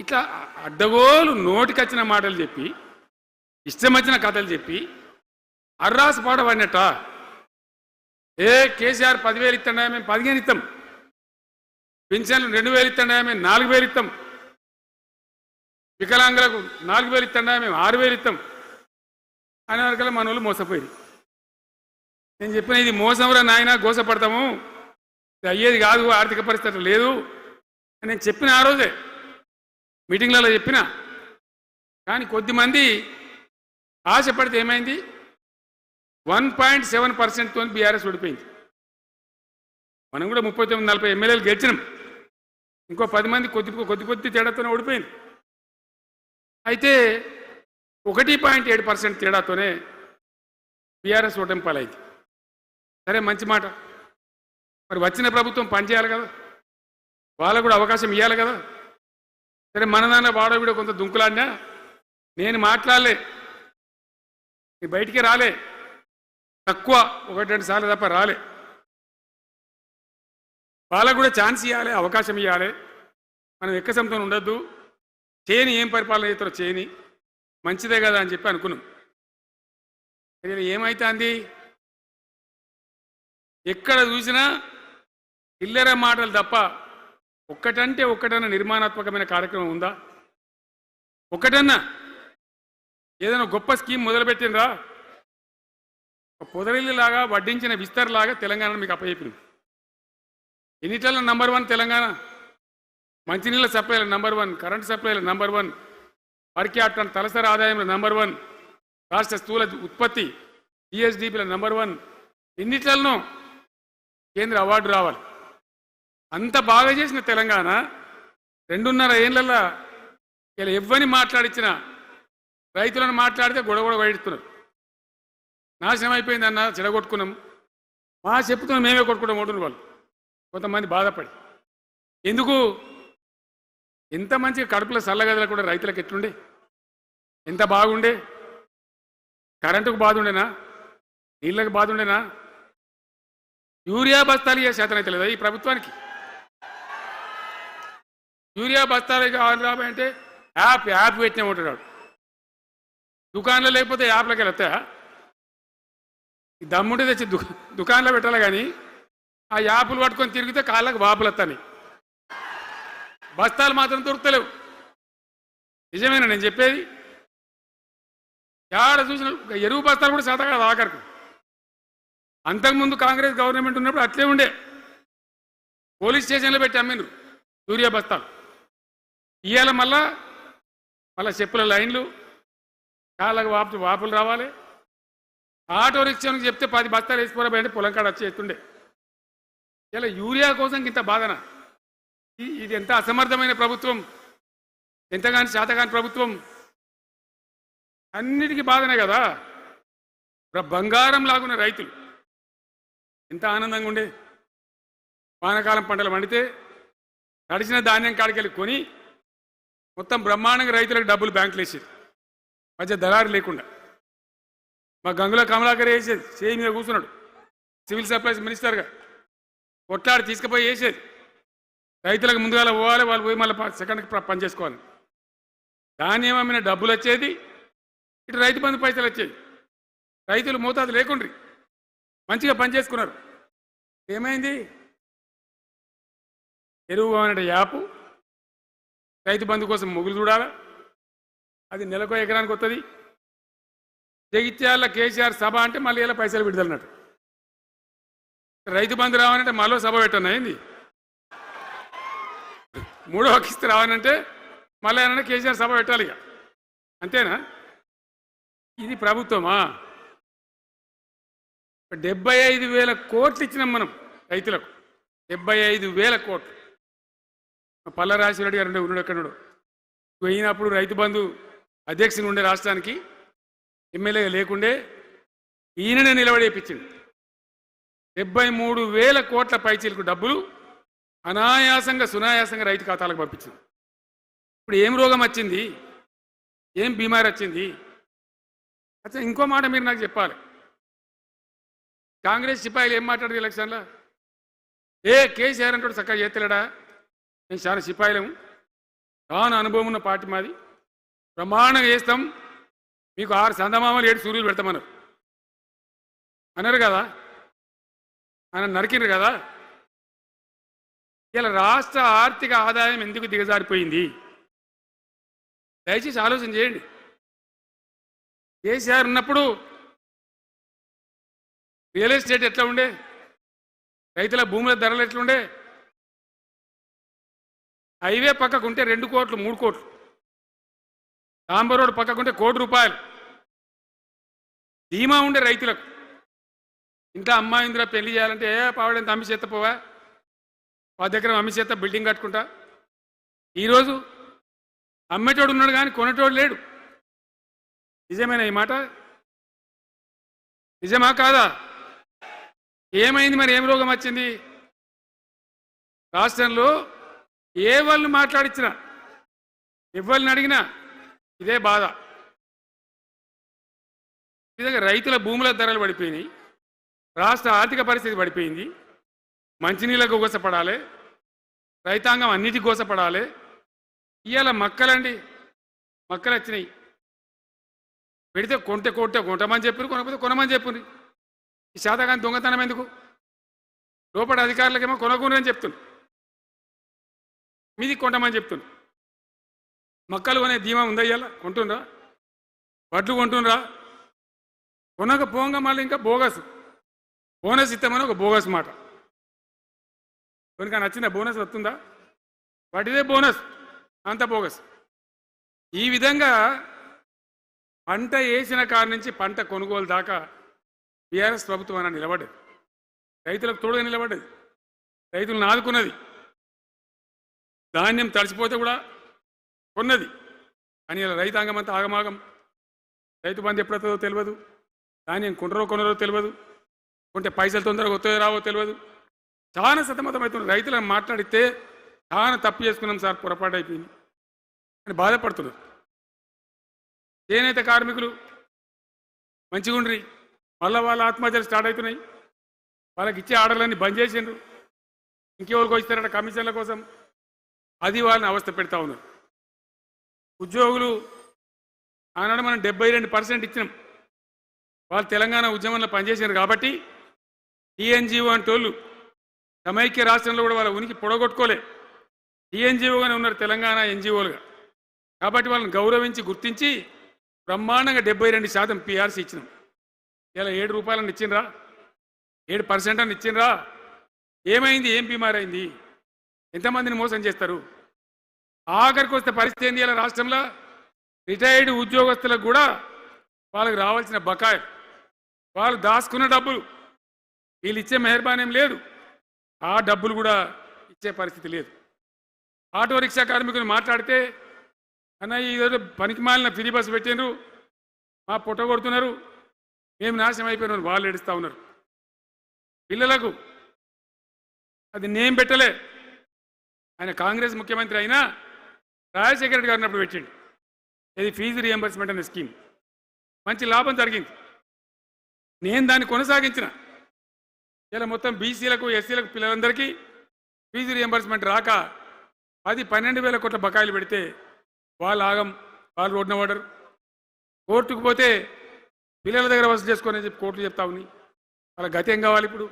ఇట్లా అడ్డగోలు నోటికొచ్చిన మాటలు చెప్పి, ఇష్టం వచ్చిన కథలు చెప్పి అర్రాసు పాట పడినట్ట. కేసీఆర్ 10,000 ఇస్తాడా, మేము 15 ఇస్తాం, పెన్షన్లు 2,000 ఇస్తాడా, మేము 4,000 ఇస్తాం, వికలాంగులకు 4,000 ఇస్తాడా, మేము 6,000 ఇస్తాం అనే వరకల్లా మన వాళ్ళు మోసపోయింది. నేను చెప్పిన, ఇది మోసంరా నాయన, గోసపడతాము, ఇది అయ్యేది కాదు, ఆర్థిక పరిస్థితి లేదు అని నేను చెప్పిన. ఆ రోజే మీటింగ్లలో చెప్పిన. కానీ కొద్దిమంది ఆశపడితే ఏమైంది? 1.7%తో బీఆర్ఎస్ ఓడిపోయింది. మనం కూడా 39-40 ఎమ్మెల్యేలు గెలిచినాం, ఇంకో 10 మంది కొద్ది తేడాతోనే ఓడిపోయింది. అయితే 1.7% తేడాతోనే బీఆర్ఎస్ ఓటమి పాలైంది. సరే, మంచి మాట. మరి వచ్చిన ప్రభుత్వం పనిచేయాలి కదా, వాళ్ళకు కూడా అవకాశం ఇవ్వాలి కదా. సరే, మన దాన్ని వాడవిడ కొంత దుంకులాడినా నేను మాట్లాడలే, బయటికి రాలే, తక్కువ 1-2 సార్లు తప్ప రాలే. వాళ్ళకు కూడా ఛాన్స్ ఇవ్వాలి, అవకాశం ఇవ్వాలి. మనం ఎక్కసంతో ఉండొద్దు. చేయని ఏం పరిపాలన చేస్తారో చేయని, మంచిదే కదా అని చెప్పి అనుకున్నాం. ఏమైతుంది? ఎక్కడ చూసినా చిల్లర మాటలు తప్ప ఒక్కటంటే ఒక్కటన్నా నిర్మాణాత్మకమైన కార్యక్రమం ఉందా? ఒక్కటన్నా ఏదైనా గొప్ప స్కీమ్ మొదలుపెట్టినరా? పొదరిల్లులాగా వడ్డించిన విస్తరలాగా తెలంగాణ మీకు అప్పచెప్పింది. ఎన్నిట్లలో నంబర్ 1 తెలంగాణ. మంచినీళ్ళ సప్లైల నంబర్ 1, కరెంటు సప్లైల నంబర్ 1, పర్ క్యాపిటల్ తలసరి ఆదాయంలో నంబర్ 1, రాష్ట్ర స్థూల ఉత్పత్తి జిఎస్డిపిల నంబర్ 1. ఎన్నిట్లలో కేంద్ర అవార్డు రావాలి. అంత బాగా చేసిన తెలంగాణ 2.5 ఏళ్లలో ఇలా ఎవ్వని మాట్లాడించినా రైతులను మాట్లాడితే గొడవ వైడుతున్నారు. నాశనం అయిపోయిందన్న, చెడగొట్టుకున్నాం. మా చెప్పుతున్నాం, మేమే కొట్టుకుంటాం ఓటున్న వాళ్ళు కొంతమంది బాధపడి. ఎందుకు? ఎంత మంచిగా కడుపులో చల్లగదలు కూడా రైతులకు ఎట్లుండే, ఎంత బాగుండే. కరెంటుకు బాధ ఉండేనా? నీళ్ళకు బాధ ఉండేనా? యూరియా బస్తాలు ఇయ్యే శాతం అయితే లేదా ఈ ప్రభుత్వానికి? యూరియా బస్తాలు కావాలి రాబోయంటే యాప్ పెట్టినే ఉంటాడు. దుకాణంలో లేకపోతే యాప్లకి వెళ్తాయా? దమ్ముంటే తెచ్చి దుకాణంలో పెట్టాలి కానీ ఆ యాప్లు పట్టుకొని తిరిగితే కాళ్ళకు వాపులు వస్తాయి. బస్తాలు మాత్రం దొరుకుతలేవు. నిజమేనా నేను చెప్పేది? ఏడ చూసిన ఎరువు బస్తాలు కూడా శాతం కాదు ఆఖరికి. అంతకుముందు కాంగ్రెస్ గవర్నమెంట్ ఉన్నప్పుడు అట్లే ఉండే. పోలీస్ స్టేషన్లో పెట్టి అమ్మిండ్రు యూరియా బస్తాలు. ఇవాళ మళ్ళా చెప్పుల లైన్లు, కాళ్ళకు వాపులు రావాలి. ఆటో రిక్షానికి చెప్తే 10 బస్తాలు వేసిపోరాబోయంటే పొలం కాడ వచ్చి ఎత్తుండే. ఇలా యూరియా కోసం ఇంత బాధన? ఇది ఎంత అసమర్థమైన ప్రభుత్వం, ఎంతగాని శాతగాని ప్రభుత్వం. అన్నిటికీ బాధనే కదా. బంగారం లాగున్న రైతులు ఎంత ఆనందంగా ఉండే. వానాకాలం పంటలు పండితే తడిసిన ధాన్యం కాడికెళ్ళి కొని మొత్తం బ్రహ్మాండంగా రైతులకు డబ్బులు బ్యాంకులు వేసేది, మధ్య దళారు లేకుండా. మా గంగుల కమలాకర్ వేసేది, చేయి మీద కూర్చున్నాడు సివిల్ సప్లైస్ మినిస్టర్గా, కొట్లాడి తీసుకుపోయి వేసేది. రైతులకు ముందుగా పోవాలి, వాళ్ళు పోయి మళ్ళీ సెకండ్కి పని చేసుకోవాలి. ధాన్యం అమ్మిన డబ్బులు వచ్చేది, ఇటు రైతు బంధు పైసలు వచ్చేది. రైతులు మోతాదు లేకుండ్రి, మంచిగా పని చేసుకున్నారు. ఏమైంది? ఎరువు అనే యాపు రైతు బంధు కోసం మొగులు చూడాలా, అది నెలకో ఎకరానికి వస్తుంది. జగిత్యాల కేసీఆర్ సభ అంటే మళ్ళీ ఇలా పైసలు విడుదలన్నట్టు. రైతు బంధు రావాలంటే మళ్ళీ సభ పెట్టన్నా ఏంది? 3వ కిస్తీ రావాలంటే మళ్ళీ ఏమన్నా కేసీఆర్ సభ పెట్టాలి ఇక. అంతేనా? ఇది ప్రభుత్వమా? 75,000 కోట్లు ఇచ్చినాం మనం రైతులకు. 75,000 కోట్లు. పల్లరాజశేఖర గారు ఉన్నాడు ఎక్కడున్నాడు. పోయినప్పుడు రైతు బంధు అధ్యక్షుని ఉండే రాష్ట్రానికి ఎమ్మెల్యేగా లేకుండే ఈయననే నిలబడేపించింది. 73,000 కోట్ల పైచీలకు డబ్బులు అనాయాసంగా సునాయాసంగా రైతు ఖాతాలకు పంపించింది. ఇప్పుడు ఏం రోగం వచ్చింది, ఏం బీమారి వచ్చింది? అచ్చా, ఇంకో మాట మీరు నాకు చెప్పాలి. కాంగ్రెస్ సిపాయిలు ఏం మాట్లాడారు ఎలక్షన్లో? కేసీఆర్ అంటాడు చక్కగా చేస్తలేడా, మేము చాలా సిపాయిలము, రాను అనుభవం ఉన్న పార్టీ మాది, ప్రమాణంగా చేస్తాం, మీకు 6 సందమామలు 7 సూర్యులు పెడతామన్నారు అన్నారు కదా. ఆయన నరికినారు కదా. ఇలా రాష్ట్ర ఆర్థిక ఆదాయం ఎందుకు దిగజారిపోయింది? దయచేసి ఆలోచన చేయండి. కేసీఆర్ ఉన్నప్పుడు రియల్ ఎస్టేట్ ఎట్లా ఉండే, రైతుల భూముల ధరలు ఎట్లుండే, హైవే పక్కకుంటే 2 కోట్లు 3 కోట్లు, డాంబర్ రోడ్ పక్కకుంటే ₹1,00,00,000 ధీమా ఉండే రైతులకు. ఇంట్లో అమ్మాయి ఇందులో పెళ్లి చేయాలంటే పావడంత అమ్మి చేత పోవా, 10 ఎకరం అమ్మి చేత బిల్డింగ్ కట్టుకుంటా. ఈరోజు అమ్మేటోడు ఉన్నాడు కానీ కొనేటోడు లేడు. నిజమేనా ఈ మాట? నిజమా కాదా? ఏమైంది మరి? ఏం రోగం వచ్చింది? రాష్ట్రంలో ఏ వాళ్ళని మాట్లాడించినా, ఎవరిని అడిగినా ఇదే బాధ. ఈ విధంగా రైతుల భూముల ధరలు పడిపోయినాయి, రాష్ట్ర ఆర్థిక పరిస్థితి పడిపోయింది. మంచినీళ్ళకు గోసపడాలి, రైతాంగం అన్నిటికీ గోసపడాలి. ఇవాళ మక్కలండి, మక్కలు వచ్చినాయి. పెడితే కొంటమని చెప్పారు, కొనకపోతే కొనమని చెప్పారు. ఈ శాతగాని దొంగతనం ఎందుకు? లోపల అధికారులకేమో కొనకూడదని చెప్తున్నారు, మీది కొంటమని చెప్తున్నారు. మక్కలు కొనే ధీమా ఉందా? ఇవాళ కొంటుండ్రా? వడ్లు కొంటుండ్రా? కొనకపోగా మళ్ళీ ఇంకా బోనస్ ఇస్తామని ఒక బోగస్ మాట. కొనుక నచ్చిన బోనస్ వస్తుందా? వాటిదే బోనస్, అంత బోగస్. ఈ విధంగా పంట వేసిన కాడి నుంచి పంట కొనుగోలు దాకా టీఆర్ఎస్ ప్రభుత్వం అన్న నిలబడ్డది, రైతులకు తోడుగా నిలబడ్డది, రైతులను ఆదుకున్నది. ధాన్యం తడిసిపోతే కూడా కొన్నది. అని ఇలా రైతాంగం అంతా ఆగమాగం. రైతు బంధు ఎప్పుడవుతుందో తెలియదు, ధాన్యం కొనరో తెలియదు, కొంటే పైసలు తొందరగా వస్తాయో రావో తెలియదు. చాలా సతమతమవుతున్నారు. రైతులను మాట్లాడితే చాలా తప్పు చేసుకున్నాం సార్, పొరపాటు అయిపోయింది అని బాధపడుతున్నారు. చేనేత కార్మికులు మంచిగుండ్రి, మళ్ళీ వాళ్ళ ఆత్మహత్యలు స్టార్ట్ అవుతున్నాయి. వాళ్ళకి ఇచ్చే ఆర్డర్లన్నీ బంద్ చేసిండ్రు. ఇంకెవరికి ఇస్తారట కమిషన్ల కోసం, అది వాళ్ళని అవస్థ పెడతా ఉన్నారు. ఉద్యోగులు ఆనాడు మనం 72% ఇచ్చినాం. వాళ్ళు తెలంగాణ ఉద్యమంలో పనిచేశారు కాబట్టి టీఎన్జిఓ అంటోళ్ళు సమైక్య రాష్ట్రంలో కూడా వాళ్ళ ఉనికి పొడగొట్టుకోలే. టీఎన్జిఓగానే ఉన్నారు తెలంగాణ ఎన్జిఓలుగా. కాబట్టి వాళ్ళని గౌరవించి గుర్తించి బ్రహ్మాండంగా 72% పిఆర్సీ ఇచ్చినాం. ఇలా 7 రూపాయలని ఇచ్చిండ్రా, 7% అని ఇచ్చిండ్రా? ఏమైంది? ఏం బీమారైంది? ఎంతమందిని మోసం చేస్తారు? ఆఖరికి వస్తే పరిస్థితి ఏంది? ఇలా రాష్ట్రంలో రిటైర్డ్ ఉద్యోగస్తులకు కూడా వాళ్ళకి రావాల్సిన బకాయి, వాళ్ళు దాచుకున్న డబ్బులు వీళ్ళు ఇచ్చే మెహర్బానేం లేదు, ఆ డబ్బులు కూడా ఇచ్చే పరిస్థితి లేదు. ఆటో రిక్షా కార్మికులు మాట్లాడితే అన్న ఈరోజు పనికి మాలిన ఫ్రీ బస్సు పెట్టినారు, మా పొట్ట కొడుతున్నారు, మేము నాశనం అయిపోయినారు, వాళ్ళు ఏడుస్తూ ఉన్నారు. పిల్లలకు అది నేమ్ పెట్టలే. ఆయన కాంగ్రెస్ ముఖ్యమంత్రి అయినా రాజశేఖర రెడ్డి గారు అప్పుడు పెట్టిండు. ఇది ఫీజు రియంబర్స్మెంట్ అనే స్కీమ్, మంచి లాభం జరిగింది. నేను దాన్ని కొనసాగించిన. ఇలా మొత్తం బీసీలకు ఎస్సీలకు పిల్లలందరికీ ఫీజు రియంబర్స్మెంట్ రాక 10-12 వేల కోట్ల బకాయిలు పెడితే వాళ్ళు ఆగం, వాళ్ళు రోడ్డున పడరు. కోర్టుకు పోతే పిల్లల దగ్గర వసూలు చేసుకొని చెప్పి కోర్టులు చెప్తా ఉన్నాయి. వాళ్ళ గతి ఏం కావాలి? ఇప్పుడు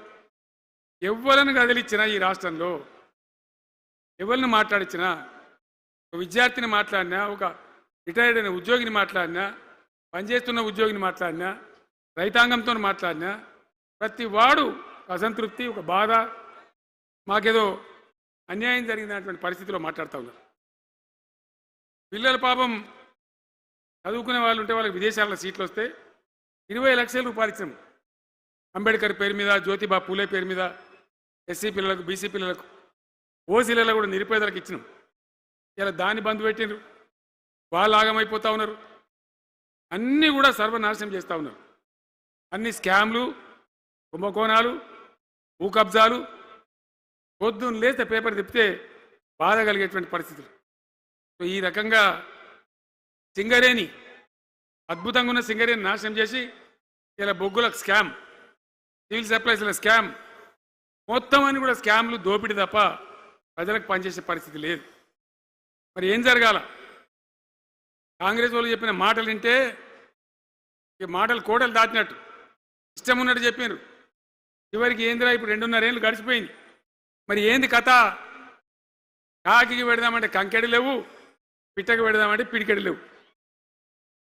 ఎవరిని కదిలిచ్చినా ఈ రాష్ట్రంలో, ఎవరిని మాట్లాడించినా, ఒక విద్యార్థిని మాట్లాడినా, ఒక రిటైర్డ్ అయిన ఉద్యోగిని మాట్లాడినా, పనిచేస్తున్న ఉద్యోగిని మాట్లాడినా, రైతాంగంతో మాట్లాడినా ప్రతి వాడు అసంతృప్తి, ఒక బాధ, మాకేదో అన్యాయం జరిగినటువంటి పరిస్థితిలో మాట్లాడుతూ ఉన్నారు. పిల్లల పాపం చదువుకునే వాళ్ళు ఉంటే వాళ్ళకి విదేశాల్లో సీట్లు వస్తే 20 లక్షల రూపాయలు ఇచ్చాం. అంబేద్కర్ పేరు మీద, జ్యోతిబా పూలే పేరు మీద ఎస్సీ పిల్లలకు, బీసీ పిల్లలకు, ఓసీలలో కూడా నిరుపేదలకు ఇచ్చినాం. ఇలా దాన్ని బంద్ పెట్టినారు, వాళ్ళు ఆగమైపోతూ ఉన్నారు. అన్నీ కూడా సర్వనాశనం చేస్తూ ఉన్నారు. అన్ని స్కామ్లు, కుంభకోణాలు, భూ కబ్జాలు. పొద్దున్న లేస్తే పేపర్ తిప్పితే బాధ కలిగేటువంటి పరిస్థితులు. ఈ రకంగా సింగరేణి, అద్భుతంగా ఉన్న సింగరేణి నాశనం చేసి ఇలా బొగ్గులకు స్కామ్, సివిల్ సప్లైస్ల స్కామ్, మొత్తం అని కూడా స్కామ్లు, దోపిడీ తప్ప ప్రజలకు పనిచేసే పరిస్థితి లేదు. మరి ఏం జరగాల? కాంగ్రెస్ వాళ్ళు చెప్పిన మాటలు వింటే ఈ మాటలు కోటలు దాటినట్టు ఇష్టం ఉన్నట్టు చెప్పారు. చివరికి ఏందిరా ఇప్పుడు 2.5 ఏళ్ళు గడిచిపోయింది. మరి ఏంది కథ? కాకికి పెడదామంటే కంకెడి లేవు, పిట్టకి పెడదామంటే పిడికెడి లేవు.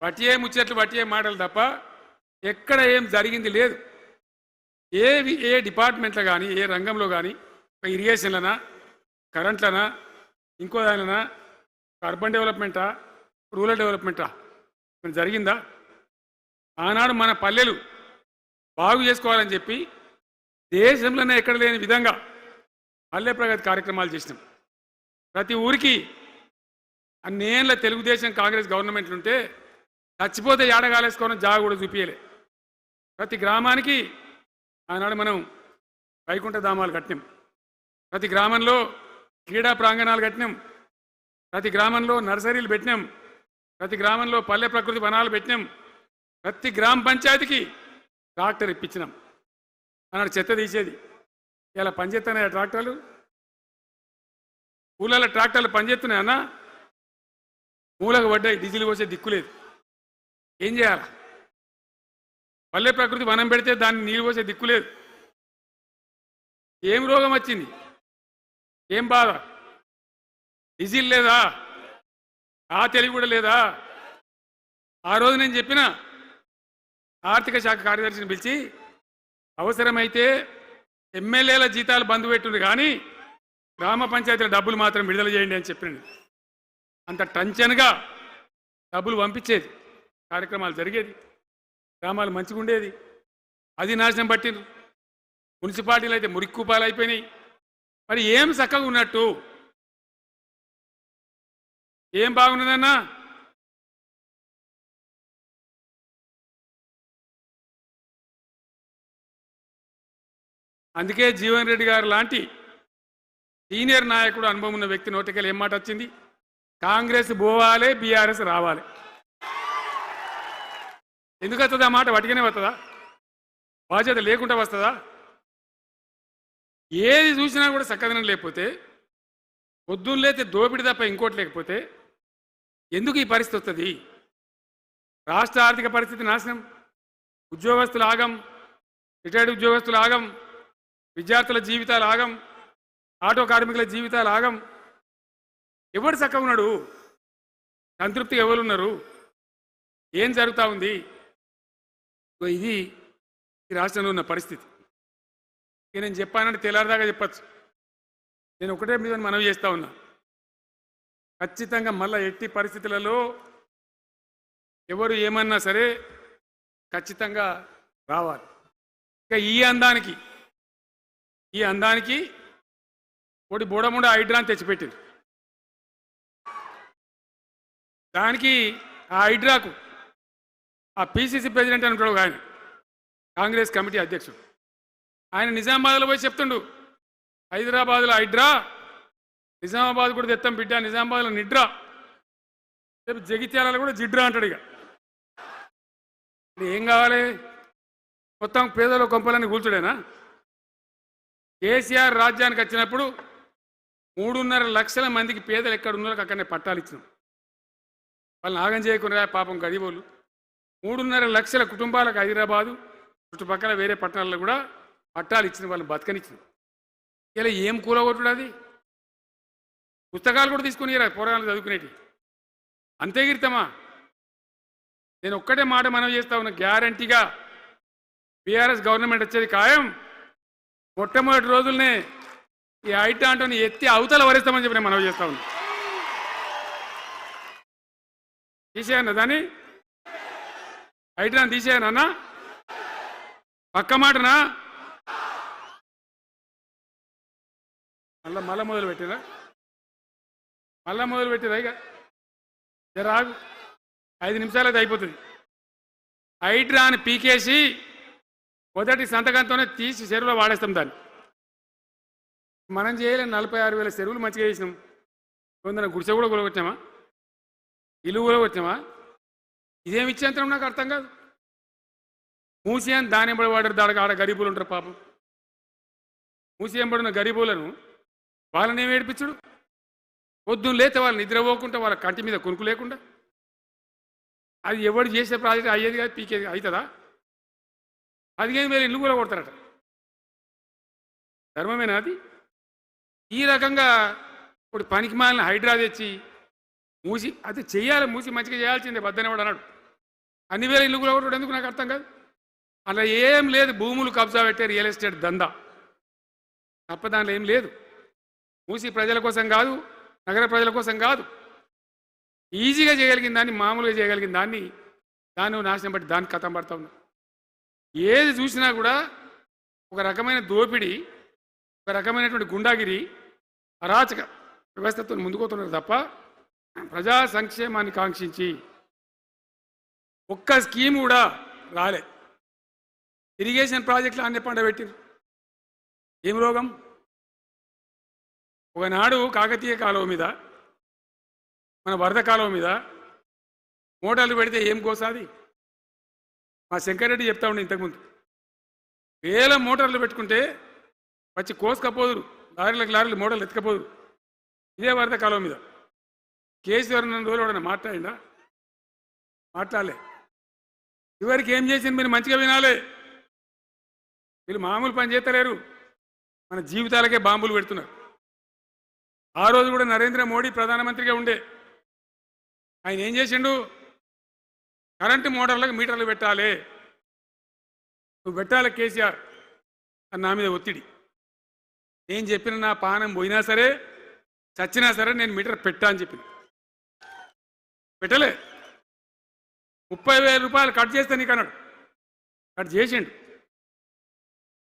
వట్టియే ముచ్చట్లు, వట్టియే మాటలు తప్ప ఎక్కడ ఏం జరిగింది లేదు. ఏ డిపార్ట్మెంట్లో కానీ, ఏ రంగంలో కానీ, ఇరిగేషన్లనా, కరెంట్లనా, ఇంకో దానిలనా, అర్బన్ డెవలప్మెంటా, రూరల్ డెవలప్మెంటా జరిగిందా? ఆనాడు మన పల్లెలు బాగు చేసుకోవాలని చెప్పి దేశంలోనే ఎక్కడ లేని విధంగా పల్లె ప్రగతి కార్యక్రమాలు చేసినాం. ప్రతి ఊరికి అన్నేళ్ళ తెలుగుదేశం కాంగ్రెస్ గవర్నమెంట్లు ఉంటే చచ్చిపోతే ఏడగాలేసుకోవడం జాగా కూడా చూపించలే. ప్రతి గ్రామానికి ఆనాడు మనం వైకుంఠ ధామాలు కట్టినాం. ప్రతి గ్రామంలో క్రీడా ప్రాంగణాలు కట్టినాం. ప్రతి గ్రామంలో నర్సరీలు పెట్టినాం. ప్రతి గ్రామంలో పల్లె ప్రకృతి వనాలు పెట్టినాం. ప్రతి గ్రామ పంచాయతీకి ట్రాక్టర్ ఇప్పించినాం. అన్నాడు చెత్త తీసేది. ఇలా పనిచేస్తున్నాయి ట్రాక్టర్లు, ఊళ్ళలో ట్రాక్టర్లు పనిచేస్తున్నాయి అన్న, మూలకు పడ్డాయి, డీజిల్ పోసే దిక్కులేదు. ఏం చేయాలి? పల్లె ప్రకృతి వనం పెడితే దాన్ని నీళ్ళు పోసే దిక్కులేదు. ఏం రోగం వచ్చింది? ఏం బాధ? డీజిల్ లేదా? ఆ తెలివి కూడా లేదా? ఆ రోజు నేను చెప్పిన ఆర్థిక శాఖ కార్యదర్శిని పిలిచి అవసరమైతే ఎమ్మెల్యేల జీతాలు బంద్ పెట్టుండ్రు కానీ గ్రామ పంచాయతీల డబ్బులు మాత్రం విడుదల చేయండి అని చెప్పినండి. అంత టెన్షన్గా డబ్బులు పంపించేది, కార్యక్రమాలు జరిగేది, గ్రామాలు మంచిగా ఉండేది. అది నాశనం పట్టిండ్రు. మున్సిపాలిటీలు అయితే మురిక్కుపాలు అయిపోయినాయి. మరి ఏం చక్కగా ఉన్నట్టు? ఏం బాగున్నదన్నా? అందుకే జీవన్ రెడ్డి గారు లాంటి సీనియర్ నాయకుడు, అనుభవం ఉన్న వ్యక్తి నోటికెళ్ళి ఏం మాట వచ్చింది? కాంగ్రెస్ పోవాలి, బీఆర్ఎస్ రావాలి. ఎందుకు వస్తుంది ఆ మాట? వటిగానే వస్తుందా? బాధ్యత లేకుండా వస్తుందా? ఏది చూసినా కూడా చక్కదనం లేకపోతే, పొద్దున్న లేతే దోపిడి తప్ప ఇంకోటి లేకపోతే ఎందుకు ఈ పరిస్థితి వస్తుంది? రాష్ట్ర ఆర్థిక పరిస్థితి నాశనం, ఉద్యోగస్తుల ఆగం, రిటైర్డ్ ఉద్యోగస్తుల ఆగం, విద్యార్థుల జీవితాలు ఆగం, ఆటో కార్మికుల జీవితాలు ఆగం. ఎవడు చక్కగా ఉన్నాడు? సంతృప్తి ఎవరున్నారు? ఏం జరుగుతూ ఉంది? ఇది ఈ రాష్ట్రంలో ఉన్న పరిస్థితి. నేను చెప్పానంటే తెల్లారిదాకా చెప్పచ్చు. నేను ఒకటే మీద మనవి చేస్తూ ఉన్నా, ఖచ్చితంగా మళ్ళీ ఎట్టి పరిస్థితులలో ఎవరు ఏమన్నా సరే ఖచ్చితంగా రావాలి. ఇక ఈ అందానికి ఒకటి బోడముండ హైడ్రాని తెచ్చిపెట్టింది. దానికి ఆ హైడ్రాకు ఆ పిసిసి ప్రెసిడెంట్ అని ఉంటాడు ఆయన, కాంగ్రెస్ కమిటీ అధ్యక్షుడు, ఆయన నిజామాబాద్లో పోయి చెప్తుండు, హైదరాబాద్లో హైడ్రా, నిజామాబాద్ కూడా తెత్తాం బిడ్డ, నిజామాబాద్లో నిడ్రా, రేపు జగిత్యాలలో కూడా జిడ్రా అంటాడు. ఇక ఏం కావాలి? మొత్తం పేదల కొంపలని కూల్చుడేనా? కేసీఆర్ రాజ్యానికి వచ్చినప్పుడు 3.5 లక్షల మందికి పేదలు ఎక్కడ ఉన్నారో అక్కడనే పట్టాలు ఇచ్చినాం. వాళ్ళని ఆగం చేయకుండా పాపం గరీబోళ్ళు 3.5 లక్షల కుటుంబాలకు హైదరాబాదు చుట్టుపక్కల వేరే పట్టణాల్లో కూడా పట్టాలు ఇచ్చిన వాళ్ళని బతకనిచ్చిన. ఇలా ఏం కూలగొట్టుడు? అది పుస్తకాలు కూడా తీసుకుని పోరాటాలు చదువుకునేటి అంతే గిరితమా? నేను ఒక్కటే మాట మనవి చేస్తా ఉన్నా, గ్యారంటీగా బీఆర్ఎస్ గవర్నమెంట్ వచ్చేది ఖాయం. మొట్టమొదటి రోజులనే ఈ ఐటాంటోని ఎత్తి అవతల వరిస్తామని చెప్పి నేను మనవి చేస్తా ఉన్నా. తీసేయన్న దాన్ని, ఐటాన్ తీసేయనన్నా, పక్క మాటనా? మళ్ళా మొదలు పెట్టిరా, ఇక రాగు 5 నిమిషాలు అది అయిపోతుంది. హైడ్రాని పీకేసి మొదటి సంతకంతోనే తీసి చెరువులో వాడేస్తాం. దాన్ని మనం చేయలేం. 46,000 చెరువులు మంచిగా చేసినాం. కొందరు గుడిసె కూడా కొలగొచ్చామా? ఇల్లు కూడా వచ్చామా? ఇదేమి ఇచ్చేంతరం నాకు అర్థం కాదు. మూసి అని దాని ఎంబడి వాడారు, దానికి ఆడ గరీబులు ఉంటారు పాపం. మూసి ఎంబడిన గరీబులను వాళ్ళని ఏమి ఏడిపించుడు? పొద్దున్న లేతే వాళ్ళు నిద్రపోకుండా, వాళ్ళ కంటి మీద కొనుక్కు లేకుండా, అది ఎవడు చేసే ప్రాజెక్ట్ అయ్యేది కాదు, పీకేది అవుతుందా? 15,000 ఇల్లు కూడా కొడతారట. ధర్మమేనా అది? ఈ రకంగా ఇప్పుడు పనికి మాలిన హైడ్రా తెచ్చి మూసి అది చెయ్యాలి, మూసి మంచిగా చేయాల్సిందే బద్దనేవాడు అన్నాడు. అన్ని వేల ఇల్లు కూడా కొట్టడం ఎందుకు నాకు అర్థం కాదు. అలా ఏం లేదు, భూములు కబ్జా పెట్టే రియల్ ఎస్టేట్ దందా తప్ప దానిలో ఏం లేదు. మూసి ప్రజల కోసం కాదు, నగర ప్రజల కోసం కాదు, ఈజీగా చేయగలిగిన దాన్ని, మామూలుగా చేయగలిగిన దాన్ని నాశనం బట్టి దానికి కథం పడతా ఉన్నా. ఏది చూసినా కూడా ఒక రకమైన దోపిడీ, ఒక రకమైనటువంటి గుండాగిరి, అరాచక వ్యవస్థతో ముందుకోతున్నారు తప్ప ప్రజా సంక్షేమాన్ని కాంక్షించి ఒక్క స్కీమ్ కూడా రాలే. ఇరిగేషన్ ప్రాజెక్టులు అన్ని పండబెట్టిరు. ఏం రోగం? ఒకనాడు కాకతీయ కాలువ మీద, మన వరద కాలువ మీద మోటార్లు పెడితే ఏం కోసాది? మా శంకరెడ్డి చెప్తా ఉండే ఇంతకుముందు, వేల మోటార్లు పెట్టుకుంటే వచ్చి కోసుకపోదురు, లారీలు మోటార్లు ఎత్తుకపోదురు. ఇదే వరద కాలువ మీద కేసీఆర్ నన్ను రోజులు ఎవడన్నా మాట్లాడిందా? మాట్లాడలే. చివరికి ఏం చేసింది మీరు మంచిగా వినాలి. వీళ్ళు మామూలు పని చేస్తలేరు, మన జీవితాలకే బాంబులు పెడుతున్నారు. ఆ రోజు కూడా నరేంద్ర మోడీ ప్రధానమంత్రిగా ఉండే ఆయన ఏం చేసిండు? కరెంటు మోటార్లకు మీటర్లు పెట్టాలి, నువ్వు పెట్టాలి కేసీఆర్ అని నా మీద ఒత్తిడి. నేను చెప్పిన నా పానం పోయినా సరే చచ్చినా సరే నేను మీటర్ పెట్టా అని చెప్పిన. పెట్టలే. 30,000 రూపాయలు కట్ చేస్తే నీకు అన్నాడు, కట్ చేసిండు.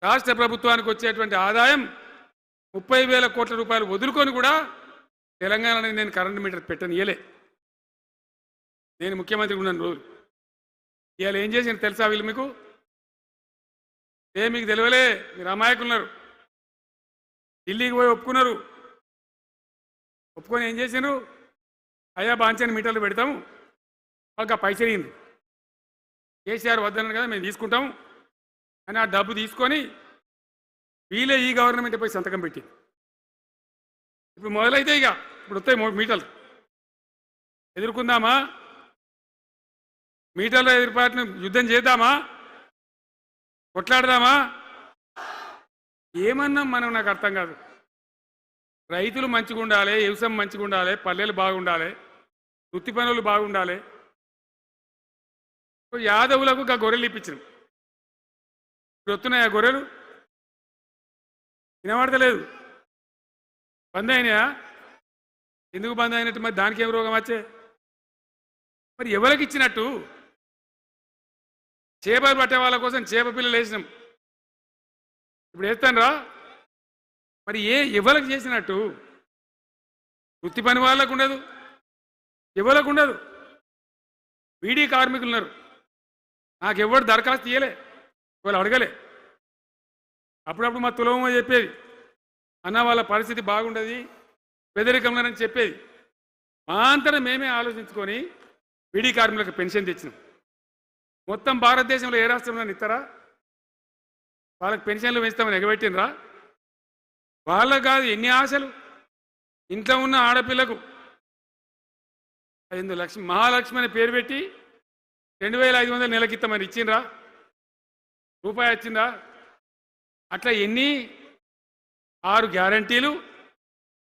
రాష్ట్ర ప్రభుత్వానికి వచ్చేటువంటి ఆదాయం 30,000 కోట్ల రూపాయలు వదులుకొని కూడా తెలంగాణలో నేను కరెంటు మీటర్ పెట్టనియలే. నేను ముఖ్యమంత్రి ఉన్నాను రోజు. ఇవాళ ఏం చేసిండు తెలుసా వీళ్ళు మీకు? మీకు తెలియలే, మీరు అమాయకులున్నారు. ఢిల్లీకి పోయి ఒప్పుకున్నారు. ఒప్పుకొని ఏం చేశారు? అయ్యా బాంచని మీటర్లు పెడతాము, ఒక పైసలు ఇయ్యండి, కేసీఆర్ వద్దన్నారు కదా మేము తీసుకుంటాము అని ఆ డబ్బు తీసుకొని వీళ్ళే ఈ గవర్నమెంట్ పోయి సంతకం పెట్టి ఇప్పుడు మొదలైతే ఇక ఇప్పుడు వస్తాయి మీటర్లు. ఎదుర్కొందామా? మీటర్ల ఎదురుపాటును యుద్ధం చేద్దామా? కొట్లాడదామా? ఏమన్నాం మనం? నాకు అర్థం కాదు. రైతులు మంచిగా ఉండాలి, వ్యవసాయం మంచిగా ఉండాలి, పల్లెలు బాగుండాలి, వృత్తి పనులు బాగుండాలి. యాదవులకు ఆ గొర్రెలు ఇప్పించినాం. ఇప్పుడు వస్తున్నాయి ఆ గొర్రెలు, వినబడతలేదు. బంద్ అయినాయా? ఎందుకు బంద్ అయినట్టు? మరి దానికి ఏం రోగం వచ్చే? మరి ఎవరికి ఇచ్చినట్టు? చేపలు పట్టే వాళ్ళ కోసం చేప పిల్లలు వేసినాం, ఇప్పుడు వేస్తాను రా. మరి ఎవరికి చేసినట్టు? వృత్తి పని వాళ్ళకు ఉండదు, ఎవరికి ఉండదు. బీడీ కార్మికులు ఉన్నారు, నాకెవ్వరు దరఖాస్తు ఇయ్యలే, వాళ్ళు అడగలే. అప్పుడప్పుడు మా తులమ చెప్పేది, అన్న వాళ్ళ పరిస్థితి బాగుండదు, పేదరికంలోనని చెప్పేది. మా అంతటా మేమే ఆలోచించుకొని బీడీ కార్మికులకు పెన్షన్ తెచ్చినాం. మొత్తం భారతదేశంలో ఏ రాష్ట్రంలో ఇస్తారా? వాళ్ళకి పెన్షన్లు పెంచుతామని ఎగబెట్టినరా? వాళ్ళకు కాదు, ఎన్ని ఆశలు. ఇంట్లో ఉన్న ఆడపిల్లకు 5 లక్షలు మహాలక్ష్మి అని పేరు పెట్టి 2,500 నెలకిస్తామని ఇచ్చిండ్రా? రూపాయి వచ్చిందా? అట్లా ఎన్ని 6 గ్యారంటీలు,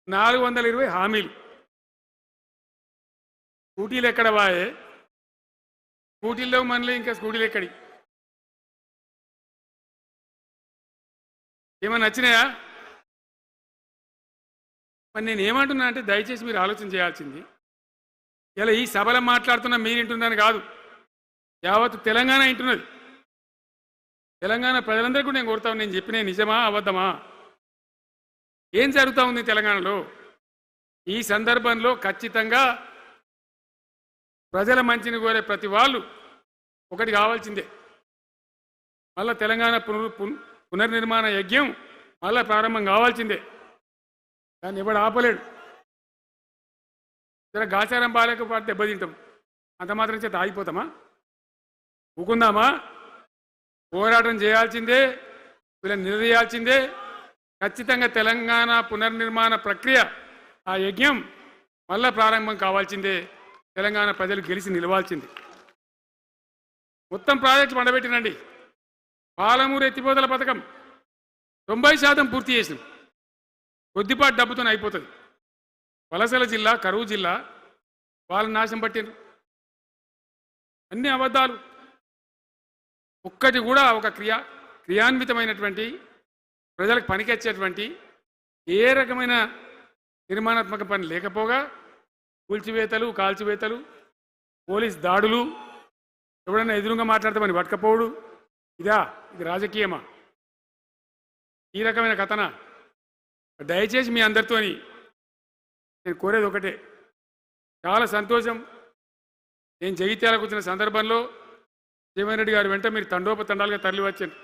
420 హామీలు. స్కూటీలు ఎక్కడ వాయే? స్కూటీల్లో మనలే, ఇంకా స్కూటీలు ఎక్కడి? ఏమన్నా నచ్చినాయా? మరి నేను ఏమంటున్నా అంటే దయచేసి మీరు ఆలోచన చేయాల్సింది, ఇలా ఈ సభలో మాట్లాడుతున్నా మీరు వింటున్నాను కాదు, యావత్ తెలంగాణ వింటున్నది. తెలంగాణ ప్రజలందరికీ కూడా నేను కోరుతాను, నేను చెప్పిన నిజమా అబద్ధమా? ఏం జరుగుతూ ఉంది తెలంగాణలో? ఈ సందర్భంలో ఖచ్చితంగా ప్రజల మంచిని కోరే ప్రతి వాళ్ళు ఒకటి కావాల్సిందే, మళ్ళా తెలంగాణ పునర్నిర్మాణ యజ్ఞం మళ్ళా ప్రారంభం కావాల్సిందే. దాన్ని ఎవడు ఆపలేడు. జర గాచారం బాలేకపోతే దెబ్బతింటాం, అంత మాత్రం చేత ఆగిపోతామా? ఊకుందామా? పోరాటం చేయాల్సిందే, వీళ్ళని నిలదీయాల్సిందే. ఖచ్చితంగా తెలంగాణ పునర్నిర్మాణ ప్రక్రియ, ఆ యజ్ఞం మళ్ళా ప్రారంభం కావాల్సిందే. తెలంగాణ ప్రజలు గెలిచి నిలవాల్సింది. మొత్తం ప్రాజెక్టు పండబెట్టినండి. పాలమూరు ఎత్తిపోతల పథకం 90% పూర్తి చేసినాం. కొద్దిపాటి డబ్బుతో అయిపోతుంది. వలసల జిల్లా, కరువు జిల్లా, వాళ్ళని నాశనం పట్టిండ్రు. అన్ని అబద్ధాలు. ఒక్కటి కూడా ఒక క్రియాన్వితమైనటువంటి ప్రజలకు పనికొచ్చేటువంటి ఏ రకమైన నిర్మాణాత్మక పని లేకపోగా కూల్చివేతలు, కాల్చివేతలు, పోలీస్ దాడులు, ఎవడన్నా ఎదురుగా మాట్లాడతామని పట్టుకపోవడు. ఇది రాజకీయమా? ఈ రకమైన కథన? దయచేసి మీ అందరితోని నేను కోరేది ఒకటే, చాలా సంతోషం. నేను జగిత్యాలకు వచ్చిన సందర్భంలో జీవన్ రెడ్డి గారు వెంట మీరు తండోపతండాలుగా తరలి వచ్చారు.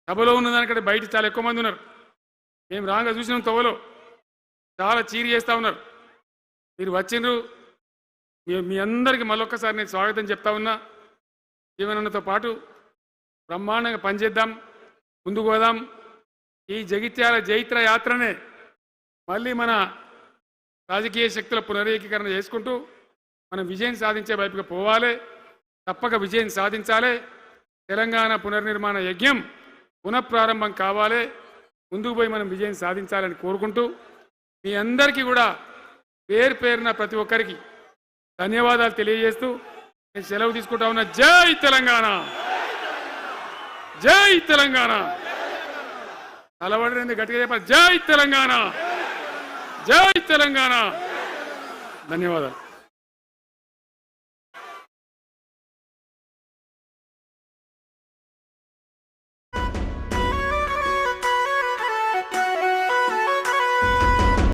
సభలో ఉన్నదానికంటే బయట చాలా ఎక్కువ మంది ఉన్నారు. మేము రాగా చూసినాం, తొవ్వలో చాలా చీరి చేస్తూ ఉన్నారు. మీరు వచ్చిండ్రు, మీ అందరికీ మళ్ళొక్కసారి నేను స్వాగతం చెప్తా ఉన్నా. జీవనన్నతో పాటు బ్రహ్మాండంగా పనిచేద్దాం. ముందుకు పోదాం. ఈ జగిత్యాల జైత్ర యాత్రనే మళ్ళీ మన రాజకీయ శక్తుల పునరేకీకరణ చేసుకుంటూ మనం విజయం సాధించే వైపుగా పోవాలి. తప్పక విజయం సాధించాలి. తెలంగాణ పునర్నిర్మాణ యజ్ఞం పునఃప్రారంభం కావాలి. ముందుకు పోయి మనం విజయం సాధించాలని కోరుకుంటూ మీ అందరికీ కూడా పేరు పేరున ప్రతి ఒక్కరికి ధన్యవాదాలు తెలియజేస్తూ నేను సెలవు తీసుకుంటా ఉన్నా. జై తెలంగాణ, జై తెలంగాణ. అలవాటు గట్టిగా చెప్పాలి. జై తెలంగాణ, జై తెలంగాణ. ధన్యవాదాలు.